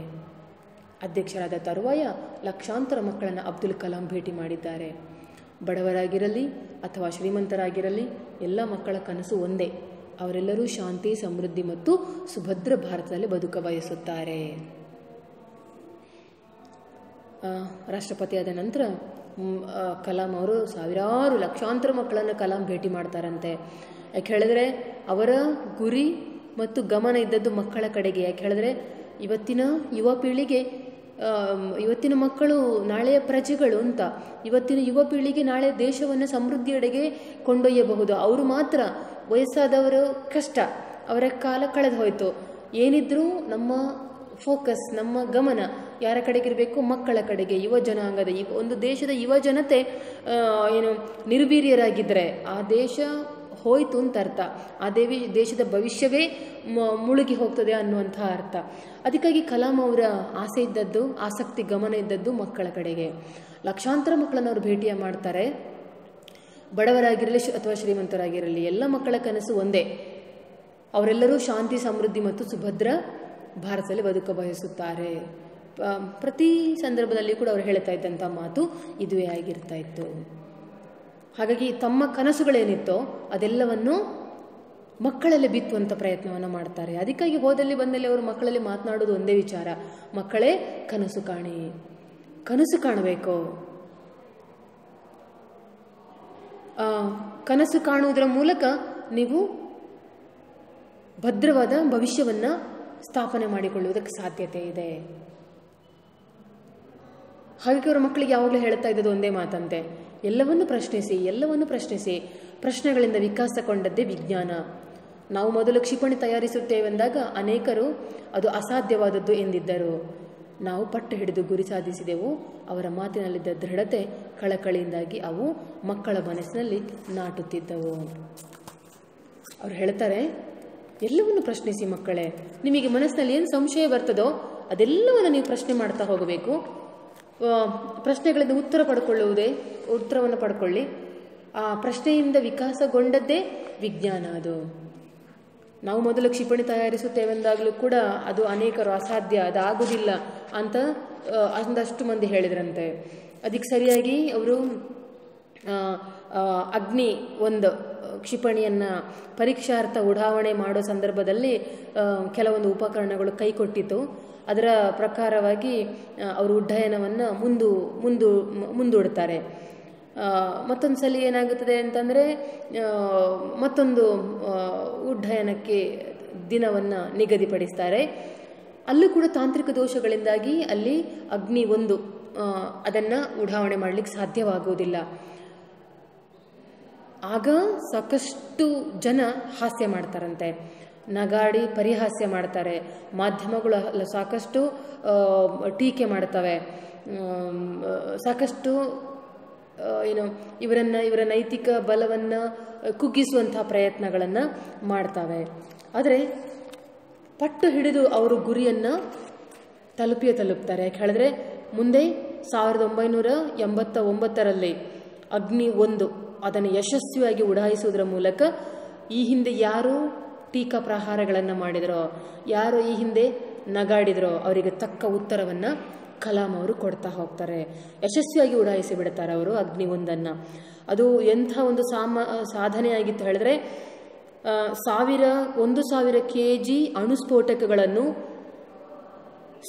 ಅಧ್ಯಕ್ಷರಾದ ತರುವಾಯ ಲಕ್ಷಾಂತರ ಮಕ್ಕಳನ್ನು ಅಬ್ದುಲ್ ಕಲಾಂ ಭೇಟಿ ಮಾಡಿದ್ದಾರೆ. ಬಡವರಾಗಿರಲಿ ಅಥವಾ ಶ್ರೀಮಂತರಾಗಿರಲಿ ಎಲ್ಲ ಮಕ್ಕಳ ಕನಸು ಒಂದೇ, ಅವರೆಲ್ಲರೂ ಶಾಂತಿ, ಸಮೃದ್ಧಿ ಮತ್ತು ಸುಭದ್ರ ಭಾರತದಲ್ಲಿ ಬದುಕ ಬಯಸುತ್ತಾರೆ. ರಾಷ್ಟ್ರಪತಿಯಾದ ನಂತರ ಕಲಾಂ ಅವರು ಸಾವಿರಾರು ಲಕ್ಷಾಂತರ ಮಕ್ಕಳನ್ನು ಕಲಾಂ ಭೇಟಿ ಮಾಡ್ತಾರಂತೆ. ಯಾಕೆ ಹೇಳಿದ್ರೆ ಅವರ ಗುರಿ ಮತ್ತು ಗಮನ ಇದ್ದದ್ದು ಮಕ್ಕಳ ಕಡೆಗೆ. ಯಾಕೆ ಹೇಳಿದ್ರೆ ಇವತ್ತಿನ ಯುವ ಪೀಳಿಗೆ, ಇವತ್ತಿನ ಮಕ್ಕಳು ನಾಳೆಯ ಪ್ರಜೆಗಳು ಅಂತ. ಇವತ್ತಿನ ಯುವ ಪೀಳಿಗೆ ನಾಳೆ ದೇಶವನ್ನು ಸಮೃದ್ಧಿಯೆಡೆಗೆ ಕೊಂಡೊಯ್ಯಬಹುದು. ಅವರು ಮಾತ್ರ, ವಯಸ್ಸಾದವರು ಕಷ್ಟ, ಅವರ ಕಾಲ ಕಳೆದು ಹೋಯಿತು. ಏನಿದ್ರೂ ನಮ್ಮ ಫೋಕಸ್, ನಮ್ಮ ಗಮನ ಯಾರ ಕಡೆಗಿರಬೇಕು? ಮಕ್ಕಳ ಕಡೆಗೆ, ಯುವ ಜನಾಂಗದ. ಒಂದು ದೇಶದ ಯುವ ಜನತೆ ನಿರ್ವೀರ್ಯರಾಗಿದ್ದರೆ ಆ ದೇಶ ಹೋಯಿತು ಅಂತ ಅರ್ಥ. ಆ ದೇಶದ ಭವಿಷ್ಯವೇ ಮುಳುಗಿ ಹೋಗ್ತದೆ ಅನ್ನುವಂಥ ಅರ್ಥ. ಅದಕ್ಕಾಗಿ ಕಲಾಂ ಅವರ ಆಸೆ ಇದ್ದದ್ದು, ಆಸಕ್ತಿ, ಗಮನ ಇದ್ದದ್ದು ಮಕ್ಕಳ ಕಡೆಗೆ. ಲಕ್ಷಾಂತರ ಮಕ್ಕಳನ್ನು ಅವರು ಭೇಟಿಯ ಮಾಡ್ತಾರೆ. ಬಡವರಾಗಿರಲಿ ಅಥವಾ ಶ್ರೀಮಂತರಾಗಿರಲಿ ಎಲ್ಲ ಮಕ್ಕಳ ಕನಸು ಒಂದೇ, ಅವರೆಲ್ಲರೂ ಶಾಂತಿ, ಸಮೃದ್ಧಿ ಮತ್ತು ಸುಭದ್ರ ಭಾರತದಲ್ಲಿ ಬದುಕ ಬಯಸುತ್ತಾರೆ. ಪ್ರತಿ ಸಂದರ್ಭದಲ್ಲಿ ಕೂಡ ಅವರು ಹೇಳ್ತಾ ಇದ್ದಂಥ ಮಾತು ಇದುವೇ ಆಗಿರ್ತಾ ಇತ್ತು. ಹಾಗಾಗಿ ತಮ್ಮ ಕನಸುಗಳೇನಿತ್ತೋ ಅದೆಲ್ಲವನ್ನು ಮಕ್ಕಳಲ್ಲಿ ಬಿತ್ತುವಂಥ ಪ್ರಯತ್ನವನ್ನು ಮಾಡ್ತಾರೆ. ಅದಕ್ಕಾಗಿ ಹೋದಲ್ಲಿ ಬಂದಲ್ಲಿ ಅವರು ಮಕ್ಕಳಲ್ಲಿ ಮಾತನಾಡೋದು ಒಂದೇ ವಿಚಾರ, ಮಕ್ಕಳೇ ಕನಸು ಕಾಣಿ, ಕನಸು ಕಾಣಬೇಕು. ಕನಸು ಕಾಣುವುದರ ಮೂಲಕ ನೀವು ಭದ್ರವಾದ ಭವಿಷ್ಯವನ್ನು ಸ್ಥಾಪನೆ ಮಾಡಿಕೊಳ್ಳುವುದಕ್ಕೆ ಸಾಧ್ಯತೆ ಇದೆ. ಹಾಗಾಗಿ ಅವರ ಮಕ್ಕಳಿಗೆ ಯಾವಾಗಲೂ ಹೇಳ್ತಾ ಇದ್ದದ್ದು ಒಂದೇ ಮಾತಂತೆ, ಎಲ್ಲವನ್ನು ಪ್ರಶ್ನಿಸಿ. ಪ್ರಶ್ನೆಗಳಿಂದ ವಿಕಾಸಗೊಂಡದ್ದೇ ವಿಜ್ಞಾನ. ನಾವು ಮೊದಲು ಕ್ಷಿಪಣಿ ತಯಾರಿಸುತ್ತೇವೆಂದಾಗ ಅನೇಕರು ಅದು ಅಸಾಧ್ಯವಾದದ್ದು ಎಂದಿದ್ದರು. ನಾವು ಪಟ್ಟು ಹಿಡಿದು ಗುರಿ ಸಾಧಿಸಿದೆವು. ಅವರ ಮಾತಿನಲ್ಲಿದ್ದ ದೃಢತೆ, ಕಳಕಳಿಯಿಂದಾಗಿ ಅವು ಮಕ್ಕಳ ಮನಸ್ಸಿನಲ್ಲಿ ನಾಟುತ್ತಿದ್ದವು. ಅವ್ರು ಹೇಳ್ತಾರೆ, ಎಲ್ಲವನ್ನು ಪ್ರಶ್ನಿಸಿ ಮಕ್ಕಳೇ. ನಿಮಗೆ ಮನಸ್ಸಿನಲ್ಲಿ ಏನು ಸಂಶಯ ಬರ್ತದೋ ಅದೆಲ್ಲವನ್ನು ನೀವು ಪ್ರಶ್ನೆ ಮಾಡ್ತಾ ಹೋಗಬೇಕು. ಪ್ರಶ್ನೆಗಳಿಂದ ಉತ್ತರವನ್ನು ಪಡ್ಕೊಳ್ಳಿ. ಆ ಪ್ರಶ್ನೆಯಿಂದ ವಿಕಾಸಗೊಂಡದ್ದೇ ವಿಜ್ಞಾನ. ಅದು ನಾವು ಮೊದಲು ಕ್ಷಿಪಣಿ ತಯಾರಿಸುತ್ತೇವೆಂದಾಗಲೂ ಕೂಡ ಅದು ಅನೇಕರು ಅಸಾಧ್ಯ, ಅದಾಗುವುದಿಲ್ಲ ಅಂತ ಒಂದಷ್ಟು ಮಂದಿ ಹೇಳಿದ್ರಂತೆ. ಅದಕ್ಕೆ ಸರಿಯಾಗಿ ಅವರು ಅಗ್ನಿ ಒಂದು ಕ್ಷಿಪಣಿಯನ್ನು ಪರೀಕ್ಷಾರ್ಥ ಉಡಾವಣೆ ಮಾಡೋ ಸಂದರ್ಭದಲ್ಲಿ ಕೆಲವೊಂದು ಉಪಕರಣಗಳು ಕೈ ಕೊಟ್ಟಿತ್ತು. ಅದರ ಪ್ರಕಾರವಾಗಿ ಅವರು ಉಡ್ಡಯನವನ್ನು ಮುಂದೂಡ್ತಾರೆ. ಮತ್ತೊಂದು ಸಲ ಏನಾಗುತ್ತದೆ ಅಂತಂದರೆ ಮತ್ತೊಂದು ಉಡ್ಡಯನಕ್ಕೆ ದಿನವನ್ನು ನಿಗದಿಪಡಿಸ್ತಾರೆ. ಅಲ್ಲೂ ಕೂಡ ತಾಂತ್ರಿಕ ದೋಷಗಳಿಂದಾಗಿ ಅಲ್ಲಿ ಅಗ್ನಿ ಒಂದು ಅದನ್ನು ಉಡಾವಣೆ ಮಾಡಲಿಕ್ಕೆ ಸಾಧ್ಯವಾಗುವುದಿಲ್ಲ. ಆಗ ಸಾಕಷ್ಟು ಜನ ಹಾಸ್ಯ ಮಾಡ್ತಾರಂತೆ, ನಗಾಡಿ ಪರಿಹಾಸ್ಯ ಮಾಡ್ತಾರೆ. ಮಾಧ್ಯಮಗಳು ಸಾಕಷ್ಟು ಟೀಕೆ ಮಾಡ್ತವೆ, ಸಾಕಷ್ಟು ಇವರ ನೈತಿಕ ಬಲವನ್ನು ಕುಗ್ಗಿಸುವಂತಹ ಪ್ರಯತ್ನಗಳನ್ನು ಮಾಡ್ತವೆ. ಆದರೆ ಪಟ್ಟು ಹಿಡಿದು ಅವರು ಗುರಿಯನ್ನು ತಲುಪ್ತಾರೆ. ಯಾಕೆ ಹೇಳಿದ್ರೆ ಮುಂದೆ 1989ರಲ್ಲಿ ಅಗ್ನಿ 1 ಅದನ್ನು ಯಶಸ್ವಿಯಾಗಿ ಉಡಾಯಿಸುವುದರ ಮೂಲಕ ಈ ಹಿಂದೆ ಯಾರೂ ಟೀಕಾ ಪ್ರಹಾರಗಳನ್ನು ಮಾಡಿದರೋ, ಯಾರು ಈ ಹಿಂದೆ ನಗಾಡಿದರೋ ಅವರಿಗೆ ತಕ್ಕ ಉತ್ತರವನ್ನು ಕಲಾಂ ಅವರು ಕೊಡ್ತಾ ಹೋಗ್ತಾರೆ. ಯಶಸ್ವಿಯಾಗಿ ಉಡಾಯಿಸಿ ಬಿಡ್ತಾರೆ ಅವರು ಅಗ್ನಿ 1. ಅದು ಎಂಥ ಒಂದು ಸಾಧನೆಯಾಗಿತ್ತು ಹೇಳಿದ್ರೆ, 1,000 kg ಅಣುಸ್ಫೋಟಕಗಳನ್ನು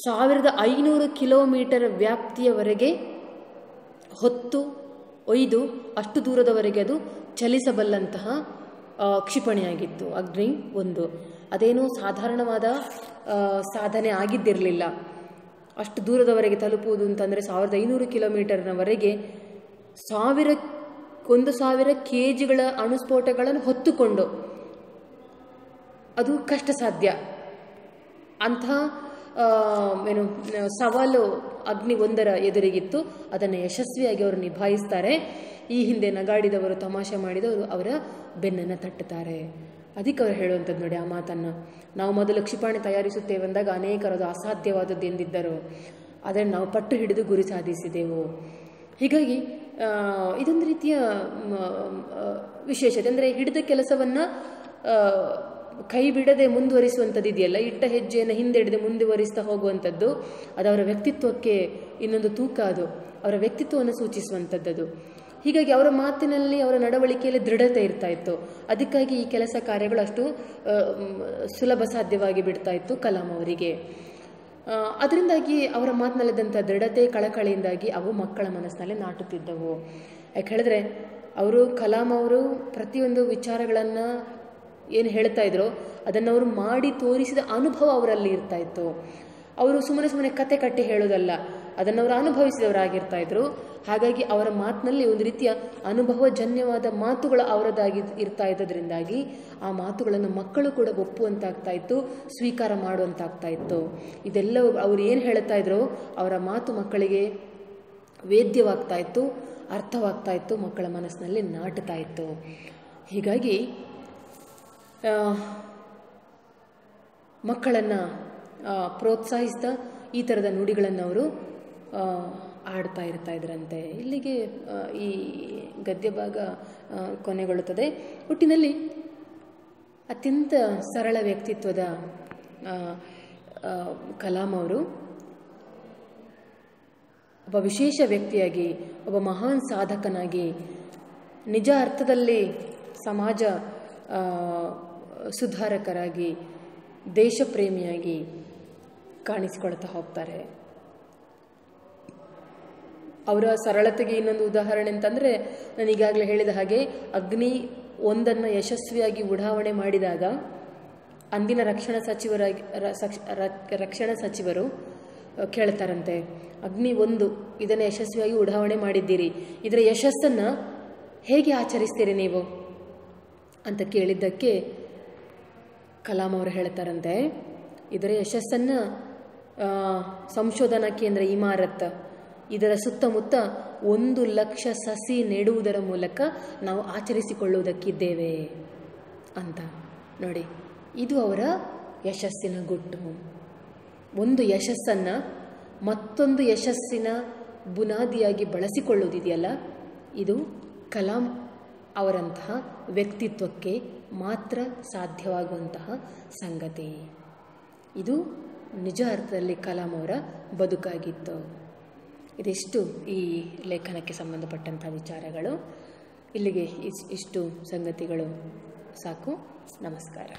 1,500 ಕಿಲೋಮೀಟರ್ ವ್ಯಾಪ್ತಿಯವರೆಗೆ ಒಯ್ದು ಅಷ್ಟು ದೂರದವರೆಗೆ ಅದು ಚಲಿಸಬಲ್ಲಂತಹ ಕ್ಷಿಪಣಿಯಾಗಿತ್ತು ಅಗ್ನಿ 1. ಅದೇನೂ ಸಾಧಾರಣವಾದ ಸಾಧನೆ ಆಗಿದ್ದಿರಲಿಲ್ಲ. ಅಷ್ಟು ದೂರದವರೆಗೆ ತಲುಪುವುದು ಅಂತಂದರೆ 1,500 ಕಿಲೋಮೀಟರ್ನವರೆಗೆ 1,000 kgಗಳ ಅಣುಸ್ಫೋಟಗಳನ್ನು ಹೊತ್ತುಕೊಂಡು ಅದು ಕಷ್ಟ ಸಾಧ್ಯ. ಅಂಥ ಸವಾಲು ಅಗ್ನಿ 1 ಎದುರಿಗಿತ್ತು. ಅದನ್ನು ಯಶಸ್ವಿಯಾಗಿ ಅವರು ನಿಭಾಯಿಸ್ತಾರೆ. ಈ ಹಿಂದೆ ನಗಾಡಿದವರು, ತಮಾಷೆ ಮಾಡಿದವರು ಅವರ ಬೆನ್ನನ್ನು ತಟ್ಟುತ್ತಾರೆ. ಅದಕ್ಕೆ ಅವರು ಹೇಳುವಂಥದ್ದು ನೋಡಿ ಆ ಮಾತನ್ನು, ನಾವು ಮೊದಲು ಕ್ಷಿಪಣಿ ತಯಾರಿಸುತ್ತೇವೆ ಅಂದಾಗ ಅನೇಕರು ಅದು ಅಸಾಧ್ಯವಾದದ್ದು ಎಂದಿದ್ದರು, ಅದನ್ನು ನಾವು ಪಟ್ಟು ಹಿಡಿದು ಗುರಿ ಸಾಧಿಸಿದೆವು. ಹೀಗಾಗಿ ಇದೊಂದು ರೀತಿಯ ವಿಶೇಷತೆ. ಅಂದರೆ ಹಿಡಿದ ಕೆಲಸವನ್ನು ಕೈ ಬಿಡದೆ ಮುಂದುವರಿಸುವಂಥದ್ದು ಇದೆಯಲ್ಲ, ಇಟ್ಟ ಹೆಜ್ಜೆಯನ್ನು ಹಿಂದೆಡೆದು ಮುಂದುವರಿಸ್ತಾ ಹೋಗುವಂಥದ್ದು, ಅದು ಅವರ ವ್ಯಕ್ತಿತ್ವಕ್ಕೆ ಇನ್ನೊಂದು ತೂಕ. ಅದು ಅವರ ವ್ಯಕ್ತಿತ್ವವನ್ನು ಸೂಚಿಸುವಂಥದ್ದು. ಹೀಗಾಗಿ ಅವರ ಮಾತಿನಲ್ಲಿ, ಅವರ ನಡವಳಿಕೆಯಲ್ಲಿ ದೃಢತೆ ಇರ್ತಾ ಇತ್ತು. ಅದಕ್ಕಾಗಿ ಈ ಕೆಲಸ ಕಾರ್ಯಗಳು ಅಷ್ಟು ಸುಲಭ ಸಾಧ್ಯವಾಗಿ ಬಿಡ್ತಾ ಇತ್ತು ಕಲಾಂ ಅವರಿಗೆ. ಅದರಿಂದಾಗಿ ಅವರ ಮಾತಿನಲ್ಲಿದ್ದಂಥ ದೃಢತೆ, ಕಳಕಳಿಯಿಂದಾಗಿ ಅವು ಮಕ್ಕಳ ಮನಸ್ಸಿನಲ್ಲಿ ನಾಟುತ್ತಿದ್ದವು. ಯಾಕೆ ಹೇಳಿದ್ರೆ, ಕಲಾಂ ಅವರು ಪ್ರತಿಯೊಂದು ವಿಚಾರಗಳನ್ನು ಏನು ಹೇಳ್ತಾ ಇದ್ರೋ ಅದನ್ನು ಅವರು ಮಾಡಿ ತೋರಿಸಿದ ಅನುಭವ ಅವರಲ್ಲಿ ಇರ್ತಾ ಇತ್ತು. ಅವರು ಸುಮ್ಮನೆ ಕತೆ ಕಟ್ಟಿ ಹೇಳೋದಲ್ಲ, ಅದನ್ನು ಅವರು ಅನುಭವಿಸಿದವರಾಗಿರ್ತಾ ಇದ್ರು. ಹಾಗಾಗಿ ಅವರ ಮಾತಿನಲ್ಲಿ ಒಂದು ರೀತಿಯ ಅನುಭವಜನ್ಯವಾದ ಮಾತುಗಳು ಅವರದಾಗಿ ಇರ್ತಾ ಇದ್ದದ್ರಿಂದಾಗಿ ಆ ಮಾತುಗಳನ್ನು ಮಕ್ಕಳು ಕೂಡ ಒಪ್ಪುವಂತಾಗ್ತಾ ಇತ್ತು, ಸ್ವೀಕಾರ ಮಾಡುವಂತಾಗ್ತಾ ಇತ್ತು. ಇದೆಲ್ಲ ಅವರು ಏನು ಹೇಳ್ತಾ ಇದ್ರು, ಅವರ ಮಾತು ಮಕ್ಕಳಿಗೆ ವೇದ್ಯವಾಗ್ತಾ ಇತ್ತು, ಅರ್ಥವಾಗ್ತಾ ಇತ್ತು, ಮಕ್ಕಳ ಮನಸ್ಸಿನಲ್ಲಿ ನಾಟುತ್ತಾ ಇತ್ತು. ಹೀಗಾಗಿ ಮಕ್ಕಳನ್ನು ಪ್ರೋತ್ಸಾಹಿಸ್ತಾ ಈ ಥರದ ನುಡಿಗಳನ್ನು ಅವರು ಆಡ್ತಾ ಇದ್ರಂತೆ. ಇಲ್ಲಿಗೆ ಈ ಗದ್ಯ ಭಾಗ ಕೊನೆಗೊಳ್ಳುತ್ತದೆ. ಒಟ್ಟಿನಲ್ಲಿ ಅತ್ಯಂತ ಸರಳ ವ್ಯಕ್ತಿತ್ವದ ಕಲಾಂ ಅವರು ಒಬ್ಬ ವಿಶೇಷ ವ್ಯಕ್ತಿಯಾಗಿ, ಒಬ್ಬ ಮಹಾನ್ ಸಾಧಕನಾಗಿ, ನಿಜ ಅರ್ಥದಲ್ಲಿ ಸಮಾಜ ಸುಧಾರಕರಾಗಿ, ದೇಶಪ್ರೇಮಿಯಾಗಿ ಕಾಣಿಸಿಕೊಳ್ತಾ ಹೋಗ್ತಾರೆ. ಅವರ ಸರಳತೆಗೆ ಇನ್ನೊಂದು ಉದಾಹರಣೆ ಅಂತಂದರೆ, ನಾನು ಈಗಾಗಲೇ ಹೇಳಿದ ಹಾಗೆ ಅಗ್ನಿ 1 ಯಶಸ್ವಿಯಾಗಿ ಉಡಾವಣೆ ಮಾಡಿದಾಗ ಅಂದಿನ ರಕ್ಷಣಾ ಸಚಿವರು ಕೇಳ್ತಾರಂತೆ, ಅಗ್ನಿ 1 ಇದನ್ನು ಯಶಸ್ವಿಯಾಗಿ ಉಡಾವಣೆ ಮಾಡಿದ್ದೀರಿ, ಇದರ ಯಶಸ್ಸನ್ನು ಹೇಗೆ ಆಚರಿಸ್ತೀರಿ ನೀವು ಅಂತ ಕೇಳಿದ್ದಕ್ಕೆ ಕಲಾಂ ಅವರು ಹೇಳ್ತಾರಂತೆ, ಇದರ ಯಶಸ್ಸನ್ನು ಸಂಶೋಧನಾ ಕೇಂದ್ರ ಇಮಾರತ್ ಇದರ ಸುತ್ತಮುತ್ತ 1,00,000 ಸಸಿ ನೆಡುವುದರ ಮೂಲಕ ನಾವು ಆಚರಿಸಿಕೊಳ್ಳುವುದಕ್ಕಿದ್ದೇವೆ ಅಂತ. ನೋಡಿ, ಇದು ಅವರ ಯಶಸ್ಸಿನ ಗುಟ್ಟು. ಒಂದು ಯಶಸ್ಸನ್ನು ಮತ್ತೊಂದು ಯಶಸ್ಸಿನ ಬುನಾದಿಯಾಗಿ ಬಳಸಿಕೊಳ್ಳುವುದಿದೆಯಲ್ಲ, ಇದು ಕಲಾಂ ಅವರಂತಹ ವ್ಯಕ್ತಿತ್ವಕ್ಕೆ ಮಾತ್ರ ಸಾಧ್ಯವಾಗುವಂತಹ ಸಂಗತಿ. ಇದು ನಿಜ ಅರ್ಥದಲ್ಲಿ ಕಲಾಂ ಅವರ ಬದುಕಾಗಿತ್ತು. ಇದಿಷ್ಟು ಈ ಲೇಖನಕ್ಕೆ ಸಂಬಂಧಪಟ್ಟಂಥ ವಿಚಾರಗಳು. ಇಲ್ಲಿಗೆ ಇಷ್ಟು ಸಂಗತಿಗಳು ಸಾಕು. ನಮಸ್ಕಾರ.